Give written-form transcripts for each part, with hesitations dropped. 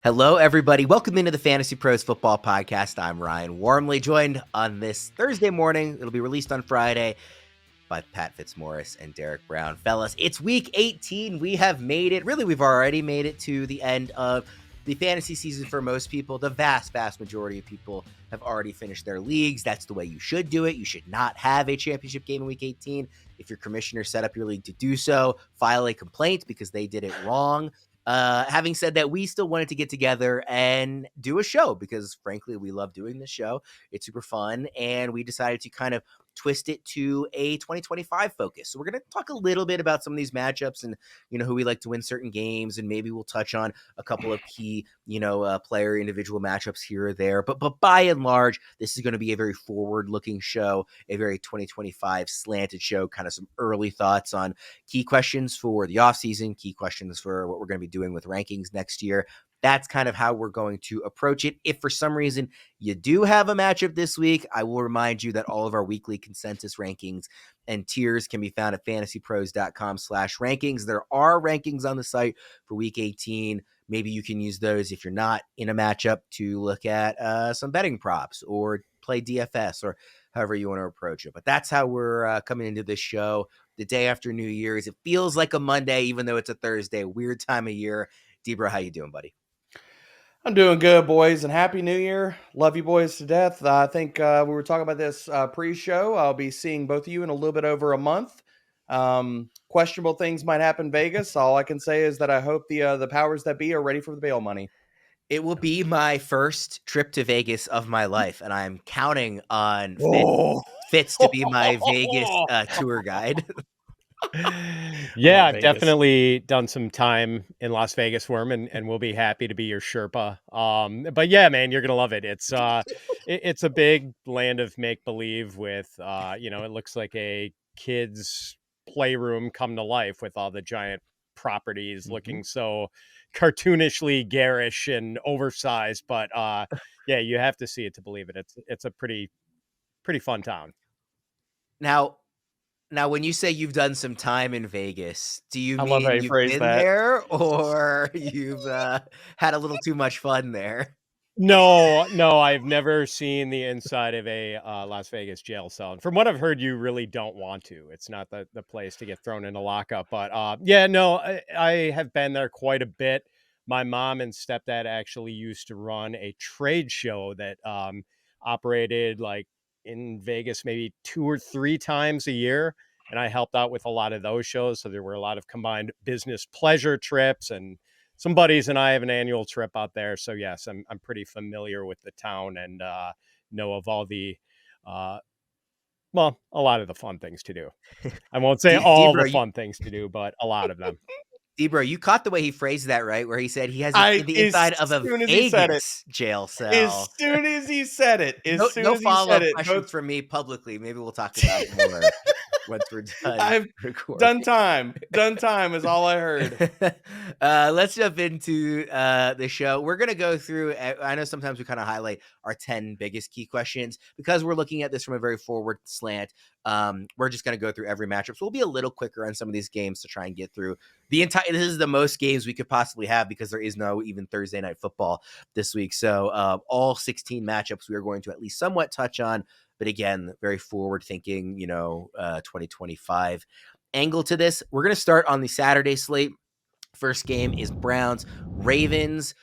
Hello, everybody. Welcome into the Fantasy Pros Football Podcast. I'm Ryan Wormeli, joined on this Thursday morning. It'll be released on Friday by Pat Fitzmaurice and Derrick Brown. Fellas, it's week 18. We have made it. Really, we've already made it to the end of the fantasy season for most people. The vast majority of people have already finished their leagues. That's the way you should do it. You should not have a championship game in week 18. If your commissioner set up your league to do so, file a complaint because they did it wrong. Having said that, we still wanted to get together and do a show because, frankly, we love doing this show. It's super fun, and we decided to kind of twist it to a 2025 focus. So we're going to talk a little bit about some of these matchups and, who we like to win certain games, and maybe we'll touch on a couple of key, player individual matchups here or there. But by and large, this is going to be a very forward-looking show, a very 2025 slanted show, kind of some early thoughts on key questions for the offseason, key questions for what we're going to be doing with rankings next year. That's kind of how we're going to approach it. If for some reason you do have a matchup this week, I will remind you that all of our weekly consensus rankings and tiers can be found at fantasypros.com/rankings. There are rankings on the site for week 18. Maybe you can use those if you're not in a matchup to look at some betting props or play DFS or however you want to approach it. But that's how we're coming into this show the day after New Year's. It feels like a Monday, even though it's a Thursday. Weird time of year. Debra, how you doing, buddy? I'm doing good, boys, and Happy New Year. Love you boys to death. I think we were talking about this pre-show. I'll be seeing both of you in a little bit over a month. Questionable things might happen in Vegas. All I can say is that I hope the powers that be are ready for the bail money. It will be my first trip to Vegas of my life, and I'm counting on Fitz to be my Vegas tour guide. Yeah, I've definitely done some time in Las Vegas, Worm, and we'll be happy to be your Sherpa. But yeah, man, you're gonna love it. It's it's a big land of make believe with it looks like a kid's playroom come to life with all the giant properties looking so cartoonishly garish and oversized. But yeah, you have to see it to believe it. It's a pretty fun town. Now, when you say you've done some time in Vegas, do you love how mean you you've phrase been that. there or you've had a little too much fun there? No, I've never seen the inside of a Las Vegas jail cell. And from what I've heard, you really don't want to. It's not the place to get thrown into lockup. But yeah, no, I have been there quite a bit. My mom and stepdad actually used to run a trade show that operated like in Vegas maybe 2 or 3 times a year. And I helped out with a lot of those shows. So there were a lot of combined business pleasure trips, and some buddies and I have an annual trip out there. So yes, I'm pretty familiar with the town and know of all the, a lot of the fun things to do. I won't say all the fun things to do, but a lot of them. Debra, you caught the way he phrased that, right? Where he said he has the inside of a Vegas jail cell. As soon as he said it. No follow-up questions from me publicly. Maybe we'll talk about it more once we're done. I've done time. Done time is all I heard. Let's jump into the show. We're going to go through, I know sometimes we kind of highlight our 10 biggest key questions because we're looking at this from a very forward slant. We're just going to go through every matchup. So we'll be a little quicker on some of these games to try and get through the entire. This is the most games we could possibly have because there is no even Thursday night football this week. So all 16 matchups we are going to at least somewhat touch on. But again, very forward thinking, 2025 angle to this. We're going to start on the Saturday slate. First game is Browns-Ravens.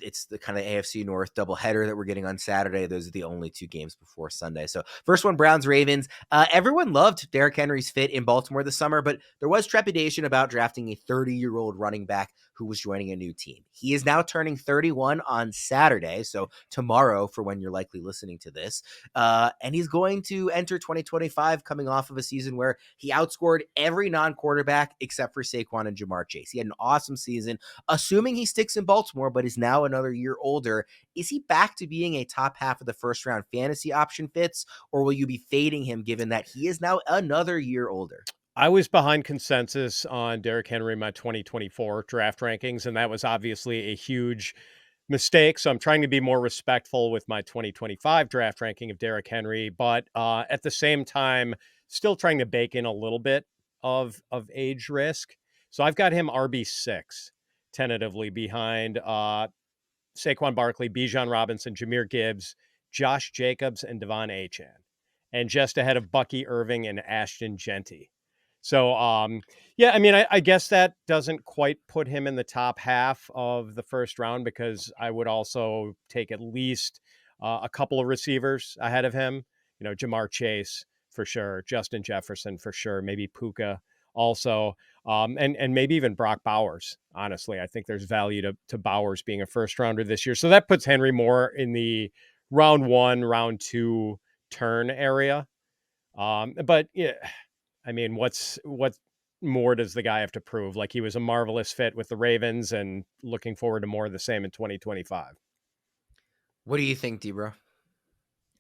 It's the kind of AFC North doubleheader that we're getting on Saturday. Those are the only 2 games before Sunday. So first one, Browns-Ravens. Everyone loved Derrick Henry's fit in Baltimore this summer, but there was trepidation about drafting a 30-year-old running back who was joining a new team. He is now turning 31 on Saturday, so tomorrow for when you're likely listening to this. And he's going to enter 2025 coming off of a season where he outscored every non-quarterback except for Saquon and Jamar Chase. He had an awesome season, assuming he sticks in Baltimore, but is now another year older. Is he back to being a top half of the first round fantasy option, Fitz, or will you be fading him given that he is now another year older? I was behind consensus on Derrick Henry in my 2024 draft rankings, and that was obviously a huge mistake. So I'm trying to be more respectful with my 2025 draft ranking of Derrick Henry, but at the same time, still trying to bake in a little bit of age risk. So I've got him RB6. tentatively behind Saquon Barkley, Bijan Robinson, Jahmyr Gibbs, Josh Jacobs, and Devon Achane, and just ahead of Bucky, Irving, and Ashton Genty. So, yeah, I mean, I guess that doesn't quite put him in the top half of the first round, because I would also take at least a couple of receivers ahead of him. You know, Jamar Chase for sure, Justin Jefferson for sure, maybe Puka also, and maybe even Brock Bowers. Honestly, I think there's value to Bowers being a first rounder this year. So that puts Henry more in the round 1, round 2 turn area. But yeah, I mean, what more does the guy have to prove? Like, he was a marvelous fit with the Ravens, and looking forward to more of the same in 2025. What do you think, Debra?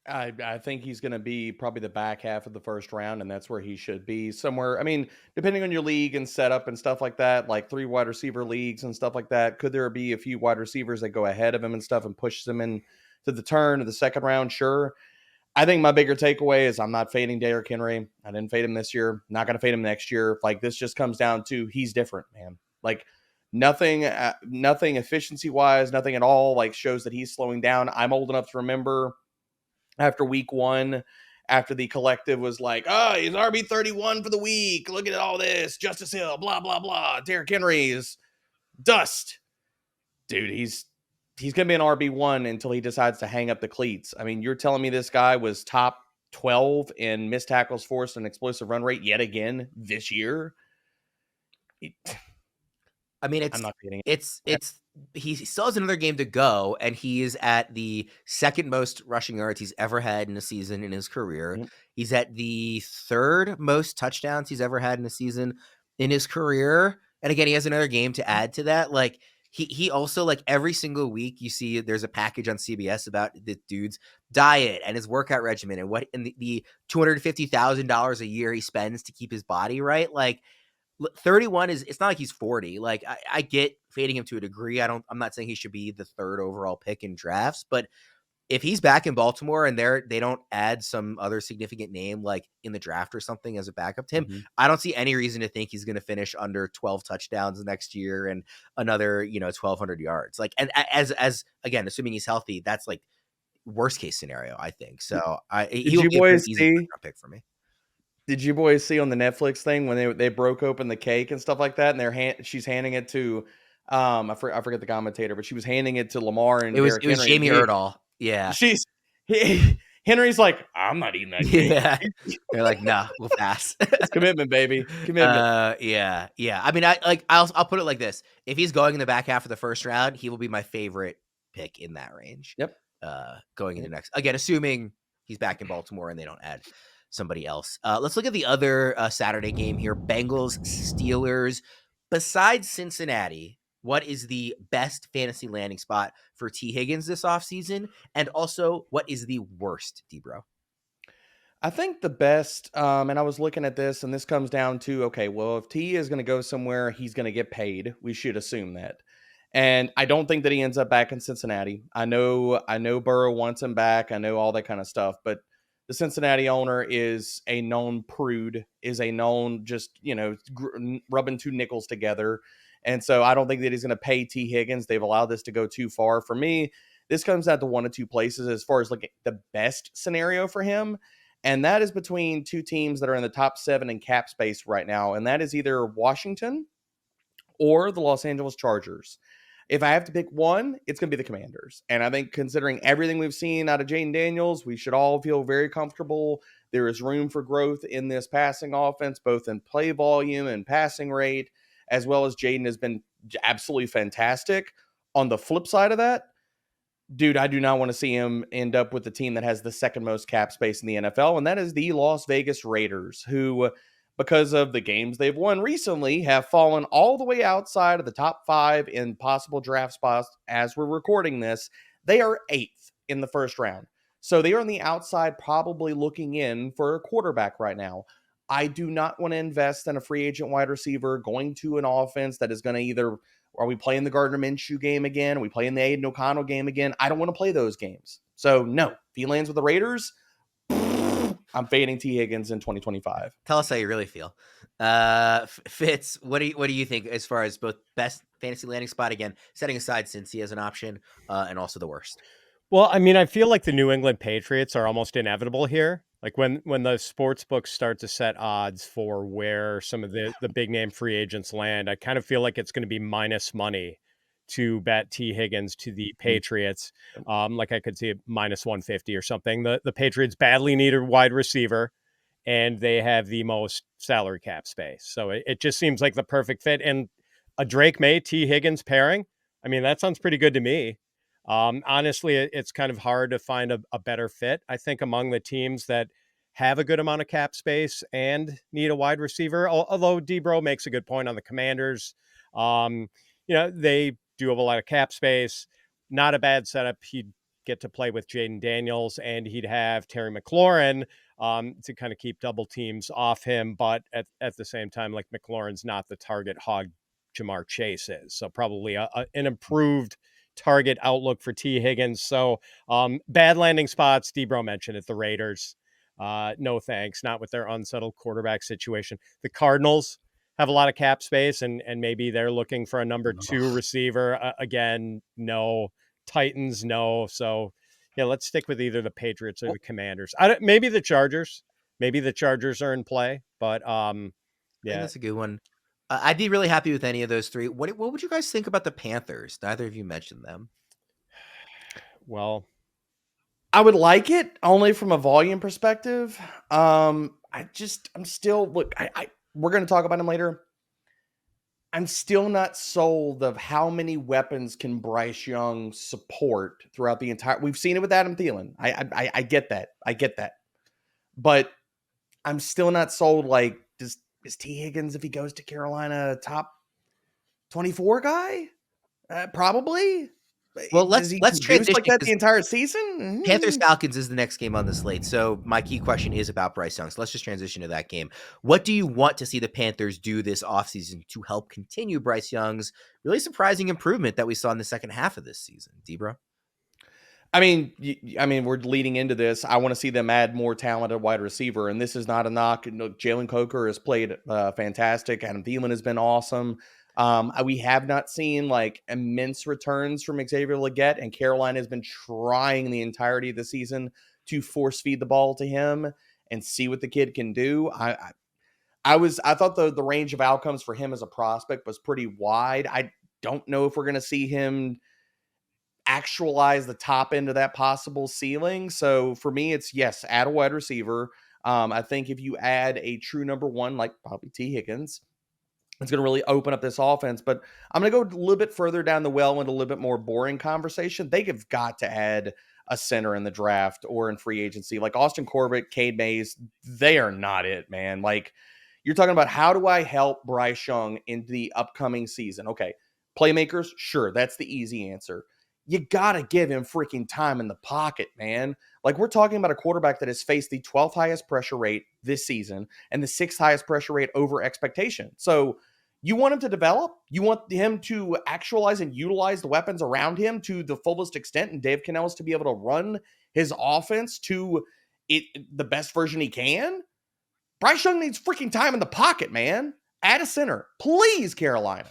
I think he's going to be probably the back half of the first round, and that's where he should be somewhere. I mean, depending on your league and setup and stuff like that, like 3 wide receiver leagues and stuff like that, could there be a few wide receivers that go ahead of him and stuff and pushes him in to the turn of the second round? Sure. I think my bigger takeaway is I'm not fading Derrick Henry. I didn't fade him this year. Not going to fade him next year. Like, this just comes down to he's different, man. Like, nothing efficiency wise, nothing at all like shows that he's slowing down. I'm old enough to remember after week 1, after the collective was like, oh, he's RB 31 for the week. Look at all this. Justice Hill, blah, blah, blah. Derrick Henry is dust. Dude, he's going to be an RB1 until he decides to hang up the cleats. I mean, you're telling me this guy was top 12 in missed tackles forced and explosive run rate yet again this year? I mean, I'm not kidding. He still has another game to go, and he is at the second most rushing yards he's ever had in a season in his career. Yep. He's at the third most touchdowns he's ever had in a season in his career. And again, he has another game to add to that. Like, he also, like, every single week you see there's a package on CBS about the dude's diet and his workout regimen and the $250,000 a year he spends to keep his body right. Like, 31 it's not like he's 40. Like, I get fading him to a degree. I'm not saying he should be the third overall pick in drafts, but if he's back in Baltimore and they don't add some other significant name like in the draft or something as a backup to him, I don't see any reason to think he's going to finish under 12 touchdowns next year and another, 1,200 yards. Like, and as again, assuming he's healthy, that's like worst case scenario, I think. So he will be a pretty easy pick for me. Did you boys see on the Netflix thing when they broke open the cake and stuff like that, and she's handing it to I forget the commentator, but she was handing it to Lamar and it was Henry. Jamie Erdahl. Yeah, Henry's like, I'm not eating that cake. Yeah, they're like, no, we'll pass. It's commitment, baby, commitment. Yeah. I mean, I'll put it like this: if he's going in the back half of the first round, he will be my favorite pick in that range. Yep. Going into next, again, assuming he's back in Baltimore and they don't add somebody else. Let's look at the other Saturday game here. Bengals-Steelers. Besides Cincinnati, what is the best fantasy landing spot for T. Higgins this offseason? And also, what is the worst, D-Bro? I think the best, and I was looking at this, and this comes down to, okay, well, if T is going to go somewhere, he's going to get paid. We should assume that. And I don't think that he ends up back in Cincinnati. I know Burrow wants him back. I know all that kind of stuff, but the Cincinnati owner is a known prude, is a known just, rubbing 2 nickels together. And so I don't think that he's going to pay T. Higgins. They've allowed this to go too far. For me, this comes down to 1 of 2 places as far as like the best scenario for him. And that is between 2 teams that are in the top 7 in cap space right now. And that is either Washington or the Los Angeles Chargers. If I have to pick one, it's going to be the Commanders. And I think considering everything we've seen out of Jayden Daniels, we should all feel very comfortable. There is room for growth in this passing offense, both in play volume and passing rate, as well as Jayden has been absolutely fantastic. On the flip side of that, dude, I do not want to see him end up with the team that has the second most cap space in the NFL, and that is the Las Vegas Raiders, who, because of the games they've won recently, have fallen all the way outside of the top 5 in possible draft spots as we're recording this. They are 8th in the first round. So they are on the outside, probably looking in for a quarterback right now. I do not want to invest in a free agent wide receiver going to an offense that is going to either, are we playing the Gardner Minshew game again? Are we playing the Aiden O'Connell game again? I don't want to play those games. So no, if he lands with the Raiders, I'm fading T. Higgins in 2025. Tell us how you really feel. Fitz, what do you think as far as both best fantasy landing spot again, setting aside Cincy as an option, and also the worst? Well, I mean, I feel like the New England Patriots are almost inevitable here. Like when the sports books start to set odds for where some of the big name free agents land, I kind of feel like it's going to be minus money to bet T. Higgins to the Patriots. Like I could see it minus 150 or something. The Patriots badly need a wide receiver, and they have the most salary cap space. So it just seems like the perfect fit. And a Drake Maye, T. Higgins pairing, I mean, that sounds pretty good to me. Honestly, it's kind of hard to find a better fit, I think, among the teams that have a good amount of cap space and need a wide receiver. Although Debro makes a good point on the Commanders. They do have a lot of cap space. Not a bad setup. He'd get to play with Jayden Daniels, and he'd have Terry McLaurin to kind of keep double teams off him. But at the same time, like, McLaurin's not the target hog Jamar Chase is. So probably an improved target outlook for T. Higgins. So bad landing spots. Debro mentioned it. The Raiders. No thanks. Not with their unsettled quarterback situation. The Cardinals have a lot of cap space, and maybe they're looking for a number 2 receiver. Again, no. Titans, no. So yeah, let's stick with either the Patriots or the Commanders. Maybe the Chargers. Maybe the Chargers are in play, but I think that's a good one. I'd be really happy with any of those three. What would you guys think about the Panthers? Neither of you mentioned them. Well, I would like it only from a volume we're going to talk about him later. I'm still not sold of how many weapons can Bryce Young support throughout the entire. We've seen it with Adam Thielen. I get that. But I'm still not sold. Like, is T. Higgins, if he goes to Carolina, top 24 guy? Probably. Well, let's transition like that the entire season. Panthers-Falcons is the next game on the slate. So my key question is about Bryce Young. So let's just transition to that game. What do you want to see the Panthers do this offseason to help continue Bryce Young's really surprising improvement that we saw in the second half of this season? Debra? I mean, we're leading into this. I want to see them add more talented wide receiver, and this is not a knock. Jalen Coker has played fantastic. Adam Thielen has been awesome. We have not seen like immense returns from Xavier Legette, and Carolina has been trying the entirety of the season to force feed the ball to him and see what the kid can do. I thought the range of outcomes for him as a prospect was pretty wide. I don't know if we're going to see him actualize the top end of that possible ceiling. So for me, it's yes, add a wide receiver. I think if you add a true number 1, like probably T. Higgins, it's going to really open up this offense. But I'm going to go a little bit further down the well into a little bit more boring conversation. They have got to add a center in the draft or in free agency. Like Austin Corbett, Cade Mays, they are not it, man. Like, you're talking about how do I help Bryce Young in the upcoming season? Okay, playmakers, sure, that's the easy answer. You got to give him freaking time in the pocket, man. Like, we're talking about a quarterback that has faced the 12th highest pressure rate this season and the 6th highest pressure rate over expectation. So you want him to develop? You want him to actualize and utilize the weapons around him to the fullest extent, and Dave Canales to be able to run his offense to the best version he can? Bryce Young needs freaking time in the pocket, man. Add a center. Please, Carolina.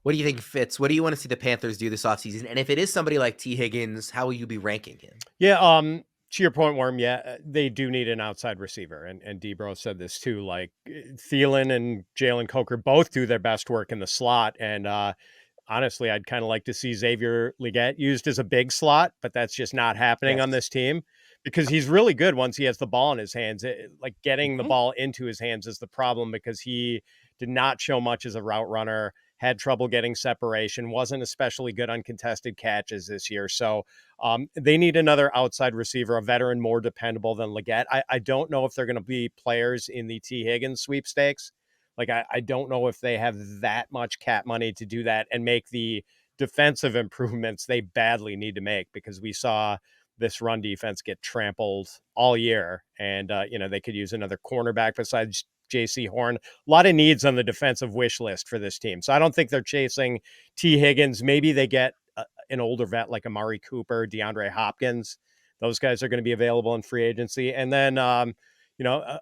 What do you think, Fitz? What do you want to see the Panthers do this offseason? And if it is somebody like T. Higgins, how will you be ranking him? Yeah, to your point, Worm, yeah, they do need an outside receiver. And Debro said this too. Like, Thielen and Jalen Coker both do their best work in the slot. And honestly, I'd kind of like to see Xavier Legette used as a big slot, but that's just not happening on this team because he's really good once he has the ball in his hands. Like, getting the ball into his hands is the problem because he did not show much as a route runner. Had trouble getting separation, wasn't especially good on contested catches this year. So they need another outside receiver, a veteran more dependable than Legette. I don't know if they're going to be players in the T. Higgins sweepstakes. Like, I don't know if they have that much cap money to do that and make the defensive improvements they badly need to make, because we saw this run defense get trampled all year. And, they could use another cornerback besides J.C. Horn. A lot of needs on the defensive wish list for this team. So I don't think they're chasing T. Higgins. Maybe they get an older vet like Amari Cooper, DeAndre Hopkins. Those guys are going to be available in free agency. And then,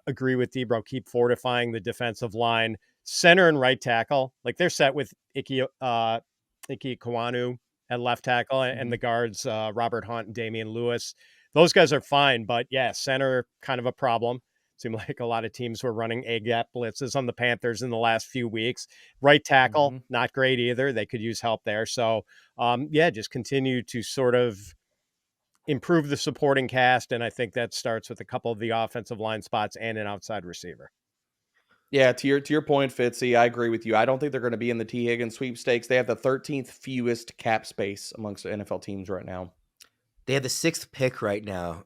agree with Debro, keep fortifying the defensive line. center and right tackle, like they're set with Ike Kwanu at left tackle and the guards, Robert Hunt and Damian Lewis. Those guys are fine, but yeah, center kind of a problem. Seemed like a lot of teams were running A-gap blitzes on the Panthers in the last few weeks. Right tackle, not great either. They could use help there. So, just continue to sort of improve the supporting cast, and I think that starts with a couple of the offensive line spots and an outside receiver. Yeah, to your point, Fitzy, I agree with you. I don't think they're going to be in the T. Higgins sweepstakes. They have the 13th fewest cap space amongst the NFL teams right now. They have the 6th pick right now.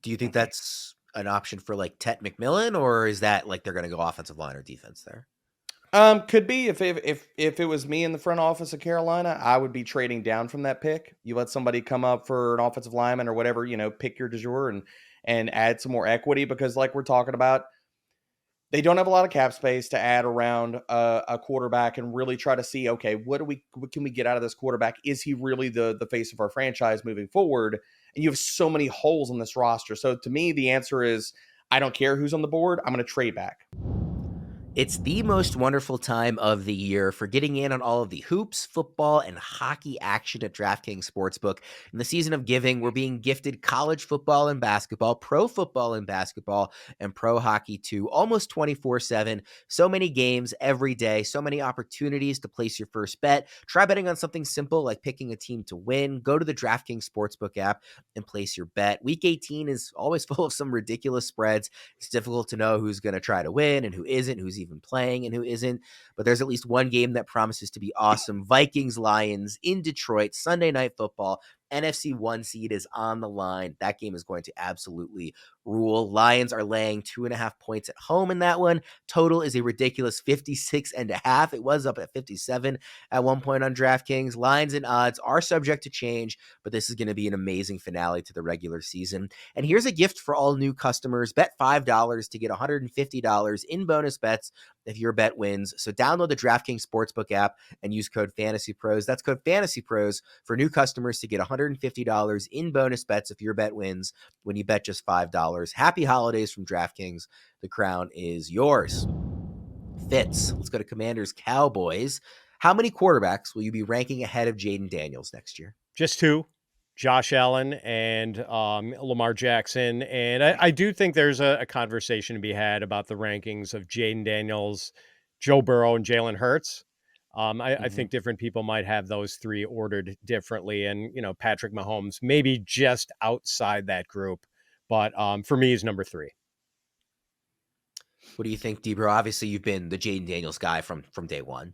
Do you think that's an option for like Tet McMillan, or is that like they're going to go offensive line or defense there? Could be. If it was me in the front office of Carolina, I would be trading down from that pick. You let somebody come up for an offensive lineman or whatever, pick your du jour and add some more equity, because like we're talking about, they don't have a lot of cap space to add around a quarterback and really try to see, okay, what can we get out of this quarterback? Is he really the face of our franchise moving forward? And you have so many holes in this roster. So to me, the answer is, I don't care who's on the board. I'm going to trade back. It's the most wonderful time of the year for getting in on all of the hoops, football, and hockey action at DraftKings Sportsbook. In the season of giving, we're being gifted college football and basketball, pro football and basketball, and pro hockey too, almost 24/7. So many games every day, so many opportunities to place your first bet. Try betting on something simple like picking a team to win. Go to the DraftKings Sportsbook app and place your bet. Week 18 is always full of some ridiculous spreads. It's difficult to know who's going to try to win and who isn't, who's even playing and who isn't, but there's at least one game that promises to be awesome. Vikings-Lions in Detroit, Sunday Night Football. NFC 1 seed is on the line. That game is going to absolutely rule. Lions are laying 2.5 points at home in that one. Total is a ridiculous 56.5. It was up at 57 at one point on DraftKings. Lines and odds are subject to change, but this is going to be an amazing finale to the regular season. And here's a gift for all new customers. Bet $5 to get $150 in bonus bets if your bet wins. So download the DraftKings Sportsbook app and use code FANTASYPROS. That's code FANTASYPROS for new customers to get $150 in bonus bets if your bet wins when you bet just $5. Happy holidays from DraftKings. The crown is yours. Fitz, let's go to Commanders-Cowboys. How many quarterbacks will you be ranking ahead of Jayden Daniels next year? Just 2. Josh Allen and Lamar Jackson. And I do think there's a conversation to be had about the rankings of Jayden Daniels, Joe Burrow, and Jalen Hurts. I think different people might have those 3 ordered differently. And, Patrick Mahomes maybe just outside that group. But for me, he's number 3. What do you think, Debro? Obviously, you've been the Jayden Daniels guy from day one.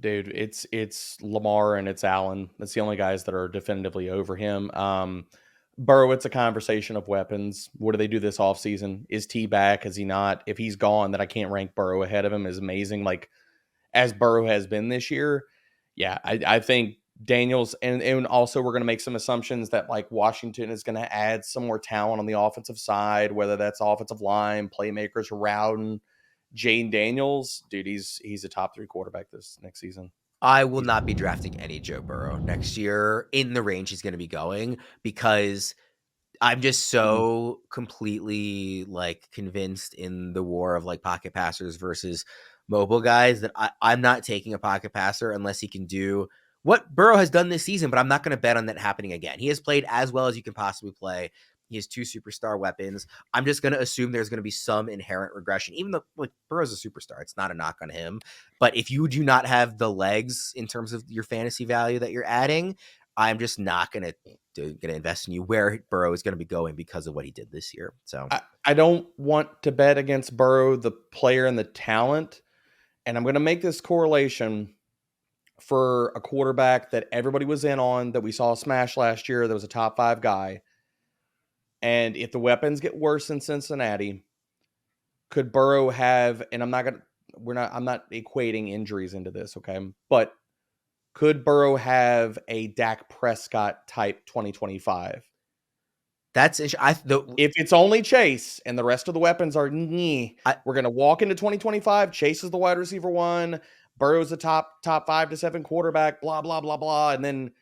Dude, it's Lamar and it's Allen. That's the only guys that are definitively over him. Burrow, it's a conversation of weapons. What do they do this offseason? Is T back? Is he not? If he's gone, then I can't rank Burrow ahead of him is amazing. Like, as Burrow has been this year, yeah, I think Daniels, and also we're going to make some assumptions that like Washington is going to add some more talent on the offensive side, whether that's offensive line, playmakers, routing. Jayden Daniels, dude, he's a top 3 quarterback this next season. I will not be drafting any Joe Burrow next year in the range he's going to be going, because I'm just so completely like convinced in the war of like pocket passers versus mobile guys that I'm not taking a pocket passer unless he can do what Burrow has done this season, but I'm not going to bet on that happening again. He has played as well as you can possibly play. He has 2 superstar weapons. I'm just going to assume there's going to be some inherent regression, even though like Burrow's a superstar. It's not a knock on him. But if you do not have the legs in terms of your fantasy value that you're adding, I'm just not going to invest in you where Burrow is going to be going because of what he did this year. So I don't want to bet against Burrow, the player and the talent. And I'm going to make this correlation for a quarterback that everybody was in on, that we saw smash last year. That was a top 5 guy. And if the weapons get worse in Cincinnati, could Burrow have, and I'm not equating injuries into this, okay? But could Burrow have a Dak Prescott type 2025? That's if it's only Chase and the rest of the weapons are we're going to walk into 2025. Chase is the wide receiver 1. Burrow's the top 5 to 7 quarterback, blah, blah, blah, blah. And then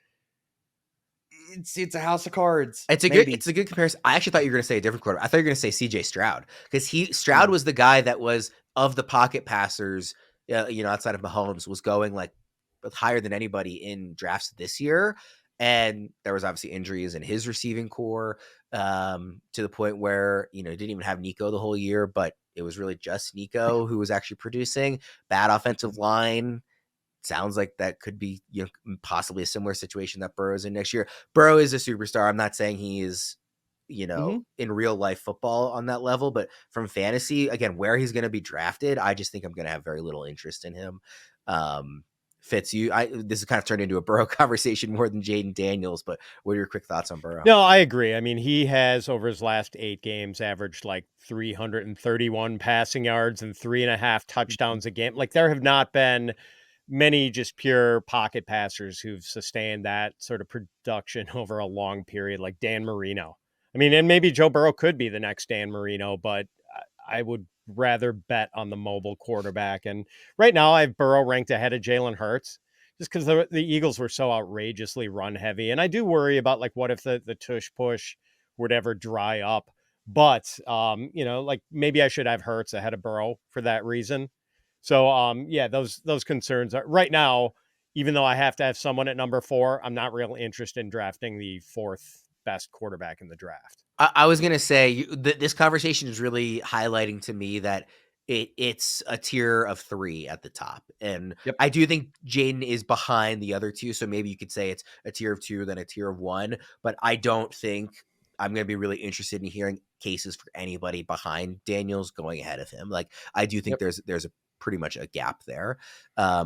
it's a house of cards. It's a good comparison. I actually thought you were going to say a different quarterback. I thought you were going to say CJ Stroud, because Stroud was the guy that was of the pocket passers outside of Mahomes, was going like higher than anybody in drafts this year. And there was obviously injuries in his receiving core, to the point where, didn't even have Nico the whole year, but it was really just Nico who was actually producing. Bad offensive line. Sounds like that could be, possibly a similar situation that Burrow's in next year. Burrow is a superstar. I'm not saying he is, in real life football on that level, but from fantasy, again, where he's going to be drafted, I just think I'm going to have very little interest in him. Fitz, this has kind of turned into a Burrow conversation more than Jayden Daniels, but what are your quick thoughts on Burrow? No, I agree. I mean, he has over his last 8 games averaged like 331 passing yards and 3.5 touchdowns a game. Like, there have not been many just pure pocket passers who've sustained that sort of production over a long period, like Dan Marino. I mean, and maybe Joe Burrow could be the next Dan Marino, but I would rather bet on the mobile quarterback. And right now I have Burrow ranked ahead of Jalen Hurts just because the Eagles were so outrageously run heavy. And I do worry about like, what if the tush push would ever dry up? But, like maybe I should have Hurts ahead of Burrow for that reason. So, those concerns are right now, even though I have to have someone at number 4, I'm not really interested in drafting the 4th best quarterback in the draft. I was going to say this conversation is really highlighting to me that it's a tier of 3 at the top. And Yep. I do think Jayden is behind the other 2. So maybe you could say it's a tier of 2, then a tier of 1, but I don't think I'm going to be really interested in hearing cases for anybody behind Daniels going ahead of him. Like, I do think there's a pretty much a gap there,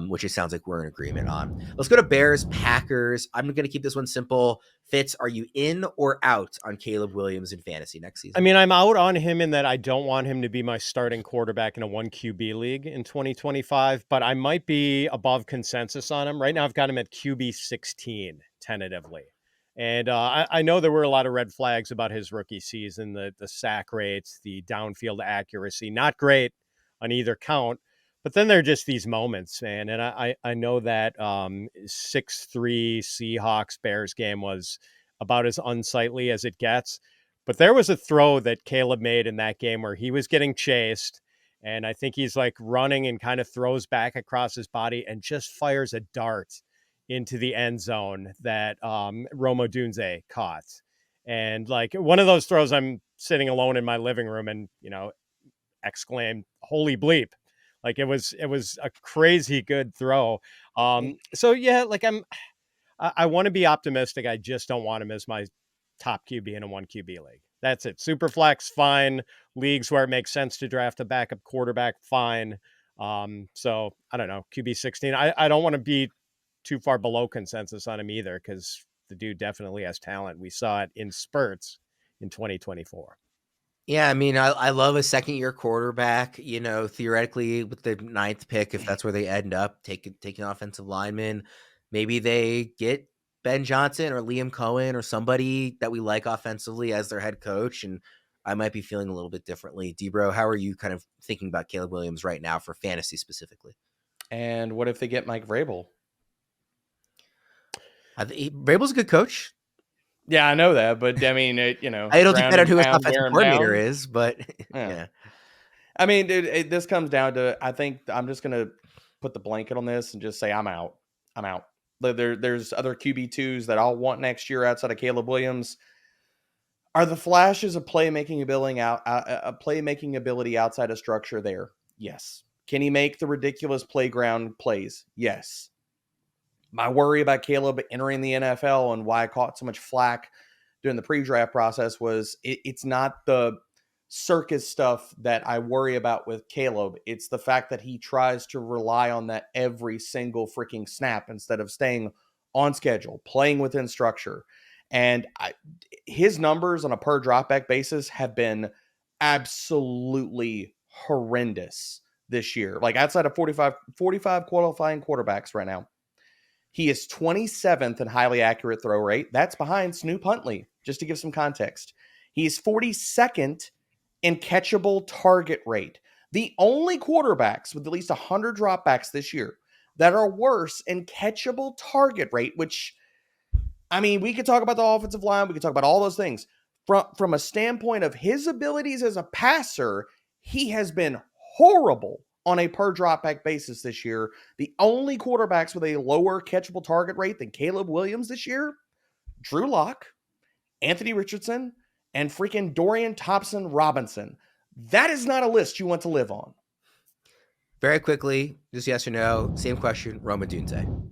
which it sounds like we're in agreement on. Let's go to Bears Packers. I'm going to keep this one simple. Fitz, are you in or out on Caleb Williams in fantasy next season? I mean, I'm out on him in that I don't want him to be my starting quarterback in a 1 QB league in 2025, but I might be above consensus on him. Right now, I've got him at QB 16 tentatively. And I know there were a lot of red flags about his rookie season, the sack rates, the downfield accuracy, not great on either count. But then there are just these moments, man. And I know that 6-3 Seahawks Bears game was about as unsightly as it gets. But there was a throw that Caleb made in that game where he was getting chased. And I think he's like running and kind of throws back across his body and just fires a dart into the end zone that Odunze caught. And like one of those throws, I'm sitting alone in my living room and, exclaimed, "Holy bleep." Like it was a crazy good throw. So yeah, like I want to be optimistic. I just don't want him as my top QB in a 1 QB league. That's it. Superflex, fine. Leagues where it makes sense to draft a backup quarterback, fine. So I don't know, QB 16. I don't want to be too far below consensus on him either, because the dude definitely has talent. We saw it in spurts in 2024. Yeah, I mean, I love a second-year quarterback, theoretically with the 9th pick, if that's where they end up, taking offensive lineman. Maybe they get Ben Johnson or Liam Cohen or somebody that we like offensively as their head coach, and I might be feeling a little bit differently. Debro, how are you kind of thinking about Caleb Williams right now for fantasy specifically? And what if they get Mike Vrabel? Vrabel's a good coach. Yeah, I know that, but I mean, it'll depend on who his offensive coordinator is, but yeah. I mean, dude, this comes down to, I think I'm just going to put the blanket on this and just say I'm out. There's other QB2s that I'll want next year outside of Caleb Williams. Are the flashes of playmaking ability outside of structure there? Yes. Can he make the ridiculous playground plays? Yes. My worry about Caleb entering the NFL and why I caught so much flack during the pre-draft process was it's not the circus stuff that I worry about with Caleb. It's the fact that he tries to rely on that every single freaking snap instead of staying on schedule, playing within structure. And his numbers on a per dropback basis have been absolutely horrendous this year. Like outside of 45 qualifying quarterbacks right now, he is 27th in highly accurate throw rate. That's behind Snoop Huntley, just to give some context. He's 42nd in catchable target rate. The only quarterbacks with at least 100 dropbacks this year that are worse in catchable target rate, which, I mean, we could talk about the offensive line. We could talk about all those things. From a standpoint of his abilities as a passer, he has been horrible on a per dropback basis this year. The only quarterbacks with a lower catchable target rate than Caleb Williams this year, Drew Lock, Anthony Richardson, and freaking Dorian Thompson-Robinson. That is not a list you want to live on. Very quickly, just yes or no, same question, Rome Odunze.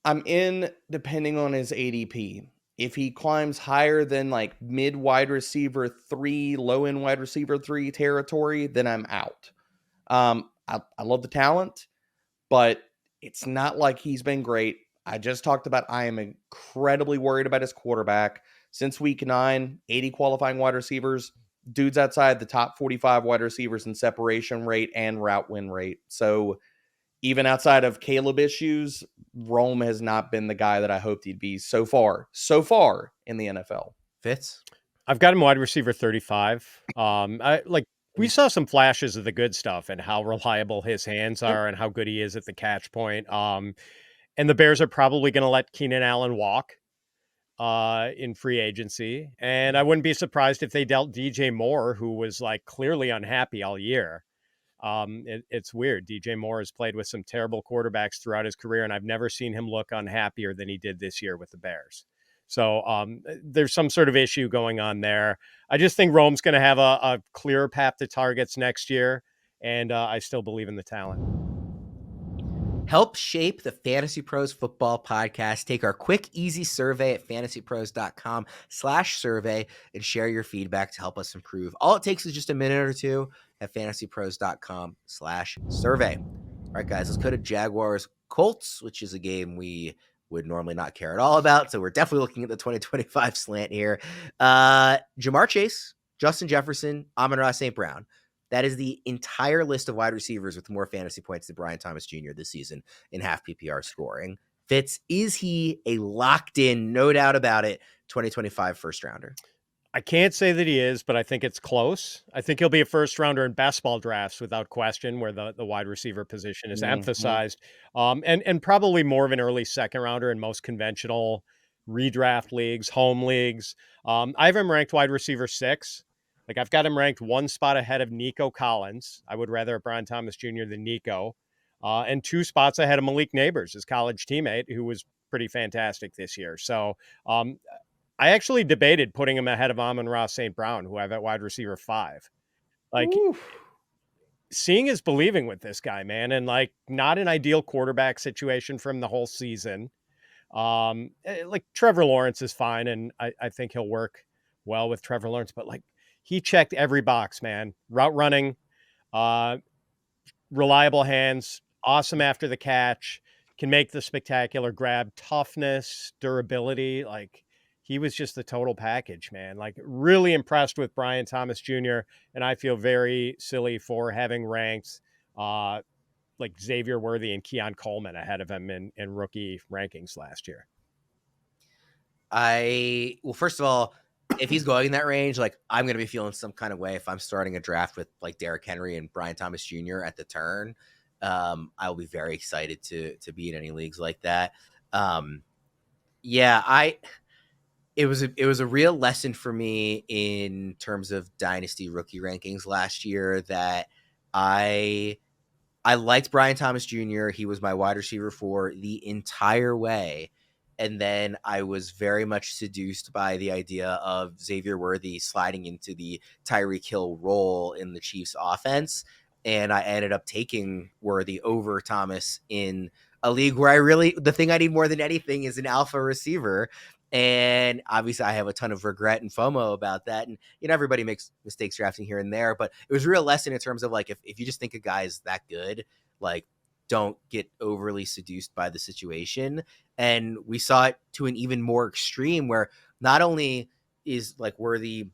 I'm in depending on his ADP. If he climbs higher than like mid wide receiver 3, low end wide receiver 3 territory, then I'm out. I love the talent, but it's not like he's been great. I just talked about I am incredibly worried about his quarterback. Since week 9, 80 qualifying wide receivers, dudes outside the top 45 wide receivers in separation rate and route win rate. So even outside of Caleb issues, Rome has not been the guy that I hoped he'd be so far in the NFL. Fitz? I've got him wide receiver 35. We saw some flashes of the good stuff and how reliable his hands are and how good he is at the catch point. And the Bears are probably going to let Keenan Allen walk in free agency. And I wouldn't be surprised if they dealt DJ Moore, who was like clearly unhappy all year. It's weird. DJ Moore has played with some terrible quarterbacks throughout his career, and I've never seen him look unhappier than he did this year with the Bears. So there's some sort of issue going on there. I just think Rome's going to have a clearer path to targets next year, and I still believe in the talent. Help shape the Fantasy Pros Football Podcast. Take our quick, easy survey at fantasypros.com/survey and share your feedback to help us improve. All it takes is just a minute or two at fantasypros.com/survey. All right, guys, let's go to Jaguars-Colts, which is a game we would normally not care at all about. So we're definitely looking at the 2025 slant here. Jamar Chase, Justin Jefferson, Amon-Ra St. Brown. That is the entire list of wide receivers with more fantasy points than Brian Thomas Jr. this season in half PPR scoring. Fitz, is he a locked in, no doubt about it, 2025 first rounder? I can't say that he is, but I think it's close. I think he'll be a first rounder in best ball drafts without question, where the wide receiver position is emphasized, and probably more of an early second rounder in most conventional redraft leagues, home leagues. I have him ranked wide receiver 6. Like I've got him ranked one spot ahead of Nico Collins. I would rather have Brian Thomas Jr. than Nico, and 2 spots ahead of Malik Nabers, his college teammate, who was pretty fantastic this year. So I actually debated putting him ahead of Amon-Ra St. Brown, who I have at wide receiver 5. Like, seeing is believing with this guy, man. And like, not an ideal quarterback situation for him the whole season. Like Trevor Lawrence is fine, and I think he'll work well with Trevor Lawrence, but like, he checked every box, man. Route running, reliable hands, awesome after the catch, can make the spectacular grab, toughness, durability. Like, he was just the total package, man. Like, really impressed with Brian Thomas Jr. And I feel very silly for having ranked like Xavier Worthy and Keon Coleman ahead of him in rookie rankings last year. Well, first of all, if he's going in that range, like I'm going to be feeling some kind of way if I'm starting a draft with like Derrick Henry and Brian Thomas Jr. at the turn. I will be very excited to be in any leagues like that. It was a real lesson for me in terms of dynasty rookie rankings last year that I liked Brian Thomas Jr. He was my wide receiver for the entire way. And then I was very much seduced by the idea of Xavier Worthy sliding into the Tyreek Hill role in the Chiefs offense. And I ended up taking Worthy over Thomas in a league where the thing I need more than anything is an alpha receiver. And obviously I have a ton of regret and FOMO about that. And, everybody makes mistakes drafting here and there, but it was a real lesson in terms of like, if you just think a guy is that good, like, don't get overly seduced by the situation. And we saw it to an even more extreme where not only is like Worthy,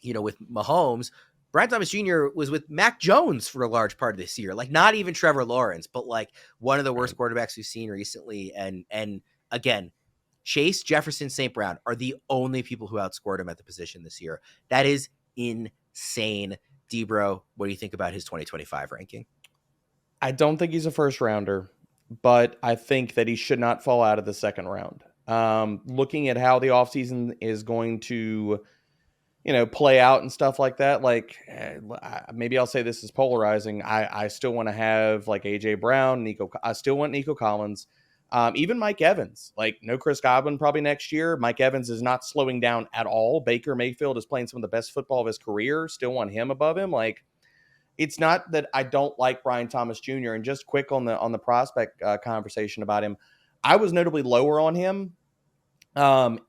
with Mahomes, Brian Thomas Jr. was with Mac Jones for a large part of this year. Like not even Trevor Lawrence, but like one of the worst quarterbacks we've seen recently. And again, Chase, Jefferson, St. Brown are the only people who outscored him at the position this year. That is insane. D-Bro, what do you think about his 2025 ranking? I don't think he's a first rounder, but I think that he should not fall out of the second round. Looking at how the offseason is going to play out and stuff like that. Like maybe I'll say this is polarizing. I still want to have like AJ Brown, I still want Nico Collins, even Mike Evans. Like no Chris Godwin probably next year. Mike Evans is not slowing down at all. Baker Mayfield is playing some of the best football of his career. Still want him above him. Like it's not that I don't like Brian Thomas Jr. And just quick on the prospect conversation about him, I was notably lower on him during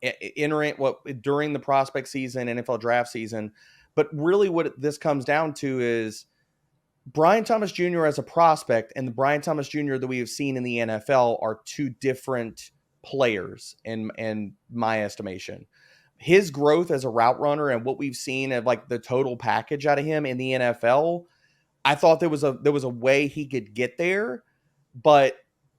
the prospect season, NFL draft season. But really what this comes down to is Brian Thomas Jr. as a prospect and the Brian Thomas Jr. that we have seen in the NFL are two different players in my estimation. His growth as a route runner and what we've seen of like the total package out of him in the NFL, I thought there was a way he could get there, but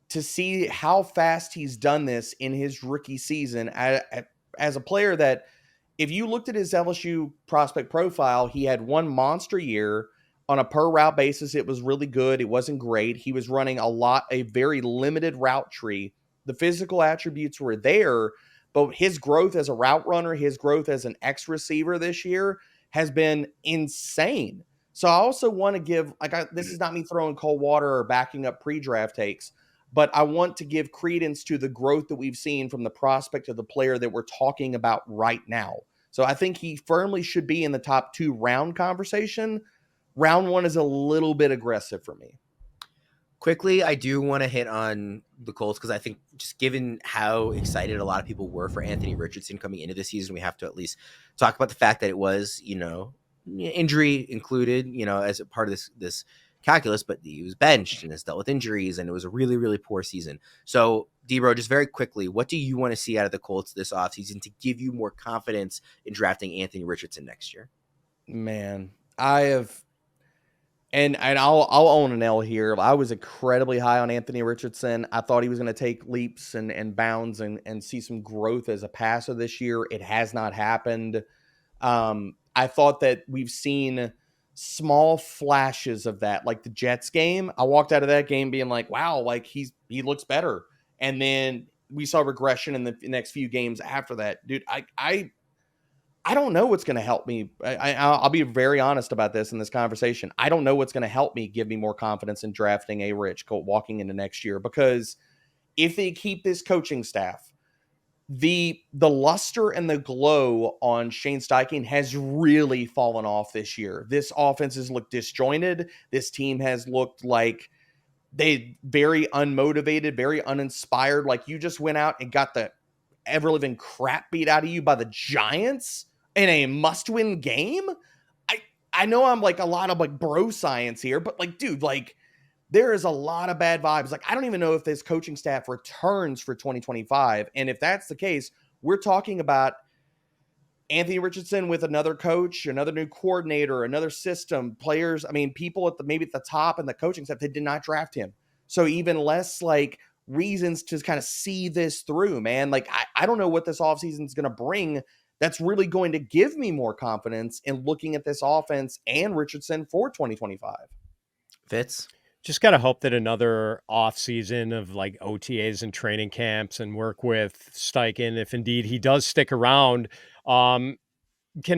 to see how fast he's done this in his rookie season as a player that if you looked at his LSU prospect profile, he had one monster year on a per route basis. It was really good. It wasn't great. He was running a very limited route tree. The physical attributes were there, but his growth as a route runner, his growth as an X receiver this year has been insane. So I also want to give, this is not me throwing cold water or backing up pre-draft takes, but I want to give credence to the growth that we've seen from the prospect of the player that we're talking about right now. So I think he firmly should be in the top 2 round conversation. Round 1 is a little bit aggressive for me. Quickly, I do want to hit on the Colts because I think just given how excited a lot of people were for Anthony Richardson coming into the season, we have to at least talk about the fact that it was, injury included, as a part of this calculus, but he was benched and has dealt with injuries, and it was a really, really poor season. So, D-Bro, just very quickly, what do you want to see out of the Colts this offseason to give you more confidence in drafting Anthony Richardson next year? Man, I have, and I'll own an L here. I was incredibly high on Anthony Richardson. I thought he was going to take leaps and bounds and see some growth as a passer this year. It has not happened. I thought that we've seen small flashes of that, like the Jets game. I walked out of that game being like, wow, like he looks better. And then we saw regression in the next few games after that. Dude, I don't know what's going to help me. I'll be very honest about this in this conversation. I don't know what's going to help me give me more confidence in drafting a Rich Colt walking into next year, because if they keep this coaching staff, the luster and the glow on Shane Steichen has really fallen off this year. This offense has looked disjointed. This team has looked like they very unmotivated, very uninspired. Like you just went out and got the ever living crap beat out of you by the Giants in a must-win game. I know I'm like a lot of like bro science here, but like, dude, like there is a lot of bad vibes. Like, I don't even know if this coaching staff returns for 2025. And if that's the case, we're talking about Anthony Richardson with another coach, another new coordinator, another system, players. I mean, people maybe at the top and the coaching staff, they did not draft him. So even less like reasons to kind of see this through, man. Like, I don't know what this offseason is going to bring that's really going to give me more confidence in looking at this offense and Richardson for 2025. Fitz? Just got to hope that another off season of like OTAs and training camps and work with Steichen, if indeed he does stick around, can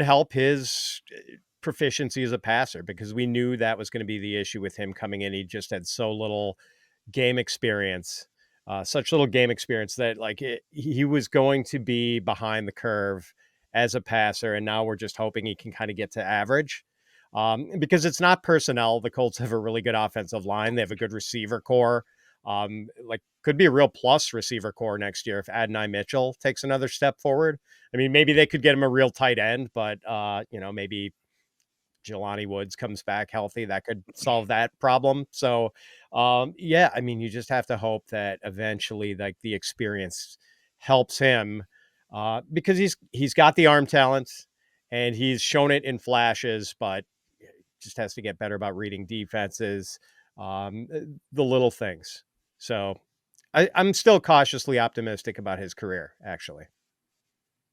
help his proficiency as a passer, because we knew that was going to be the issue with him coming in. He just had so little game experience, such little game experience that like he was going to be behind the curve as a passer. And now we're just hoping he can kind of get to average. Because it's not personnel. The Colts have a really good offensive line. They have a good receiver core. Could be a real plus receiver core next year if Adonai Mitchell takes another step forward. I mean, maybe they could get him a real tight end, but maybe Jelani Woods comes back healthy. That could solve that problem. So, I mean, you just have to hope that eventually, like, the experience helps him, because he's got the arm talent and he's shown it in flashes, but just has to get better about reading defenses, the little things. So I'm still cautiously optimistic about his career, actually.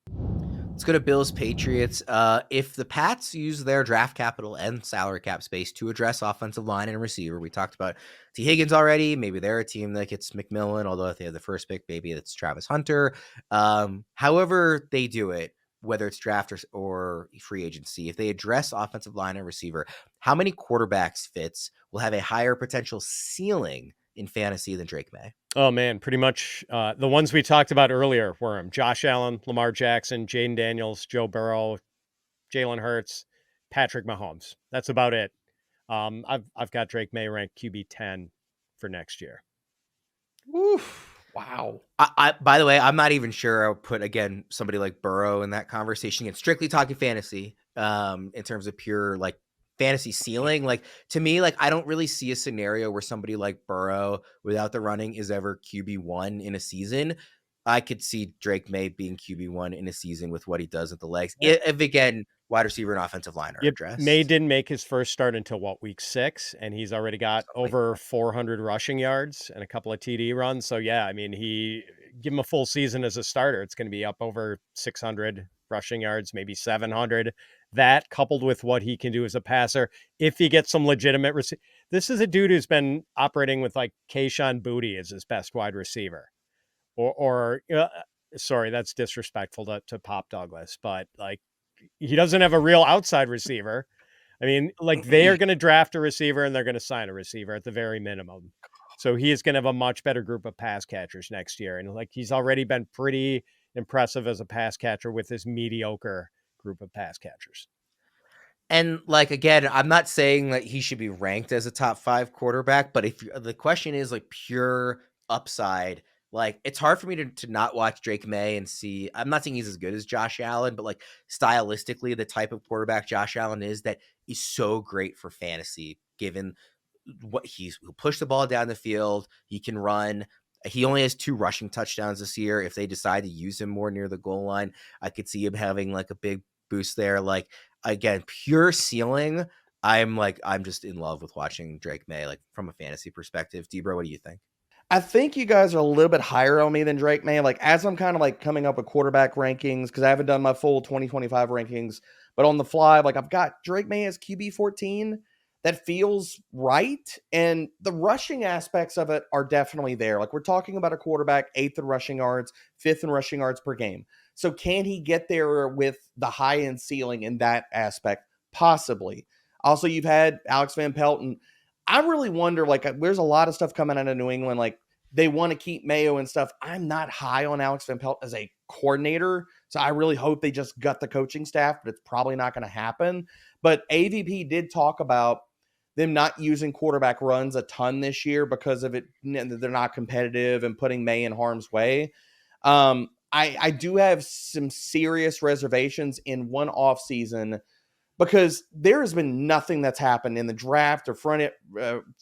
Let's go to Bills-Patriots. If the Pats use their draft capital and salary cap space to address offensive line and receiver, we talked about T. Higgins already. Maybe they're a team that gets McMillan, although if they have the first pick, maybe it's Travis Hunter. However they do it, whether it's draft or free agency, if they address offensive line and receiver, how many quarterbacks Fitz will have a higher potential ceiling in fantasy than Drake Maye? Oh, man, pretty much the ones we talked about earlier were him. Josh Allen, Lamar Jackson, Jayden Daniels, Joe Burrow, Jalen Hurts, Patrick Mahomes. That's about it. I've got Drake Maye ranked QB 10 for next year. Oof. Wow. I by the way, I'm not even sure I'll put, again, somebody like Burrow in that conversation. It's strictly talking fantasy, in terms of pure like fantasy ceiling. Like, to me, like, I don't really see a scenario where somebody like Burrow without the running is ever QB1 in a season. I could see Drake Maye being QB1 in a season with what he does with the legs. If again, wide receiver and offensive line are addressed. Maye didn't make his first start until week 6, and he's already got over 400 rushing yards and a couple of TD runs. So yeah, I mean, give him a full season as a starter, it's going to be up over 600 rushing yards, maybe 700. That coupled with what he can do as a passer, if he gets some legitimate this is a dude who's been operating with like Kayshon Boutte as his best wide receiver, or sorry, that's disrespectful to Pop Douglas, but like, he doesn't have a real outside receiver. I mean, like, they are going to draft a receiver and they're going to sign a receiver at the very minimum. So he is going to have a much better group of pass catchers next year. And like, he's already been pretty impressive as a pass catcher with his mediocre group of pass catchers. And like, again, I'm not saying that he should be ranked as a top 5 quarterback, but if the question is like pure upside, like, it's hard for me to not watch Drake Maye and see. I'm not saying he's as good as Josh Allen, but like, stylistically, the type of quarterback Josh Allen is, that is so great for fantasy, given what he'll push the ball down the field. He can run. He only has 2 rushing touchdowns this year. If they decide to use him more near the goal line, I could see him having like a big boost there. Like, again, pure ceiling. I'm just in love with watching Drake Maye, like, from a fantasy perspective. Debro, what do you think? I think you guys are a little bit higher on me than Drake Maye. Like, as I'm kind of like coming up with quarterback rankings, because I haven't done my full 2025 rankings, but on the fly, like, I've got Drake Maye as QB 14. That feels right. And the rushing aspects of it are definitely there. Like, we're talking about a quarterback 8th in rushing yards, 5th in rushing yards per game. So can he get there with the high end ceiling in that aspect? Possibly. Also, you've had Alex Van Pelt, and I really wonder, like, there's a lot of stuff coming out of New England. Like, they want to keep Mayo and stuff. I'm not high on Alex Van Pelt as a coordinator, so I really hope they just gut the coaching staff, but it's probably not going to happen. But AVP did talk about them not using quarterback runs a ton this year because of it. They're not competitive and putting Maye in harm's way. I do have some serious reservations in one offseason, because there has been nothing that's happened in the draft or front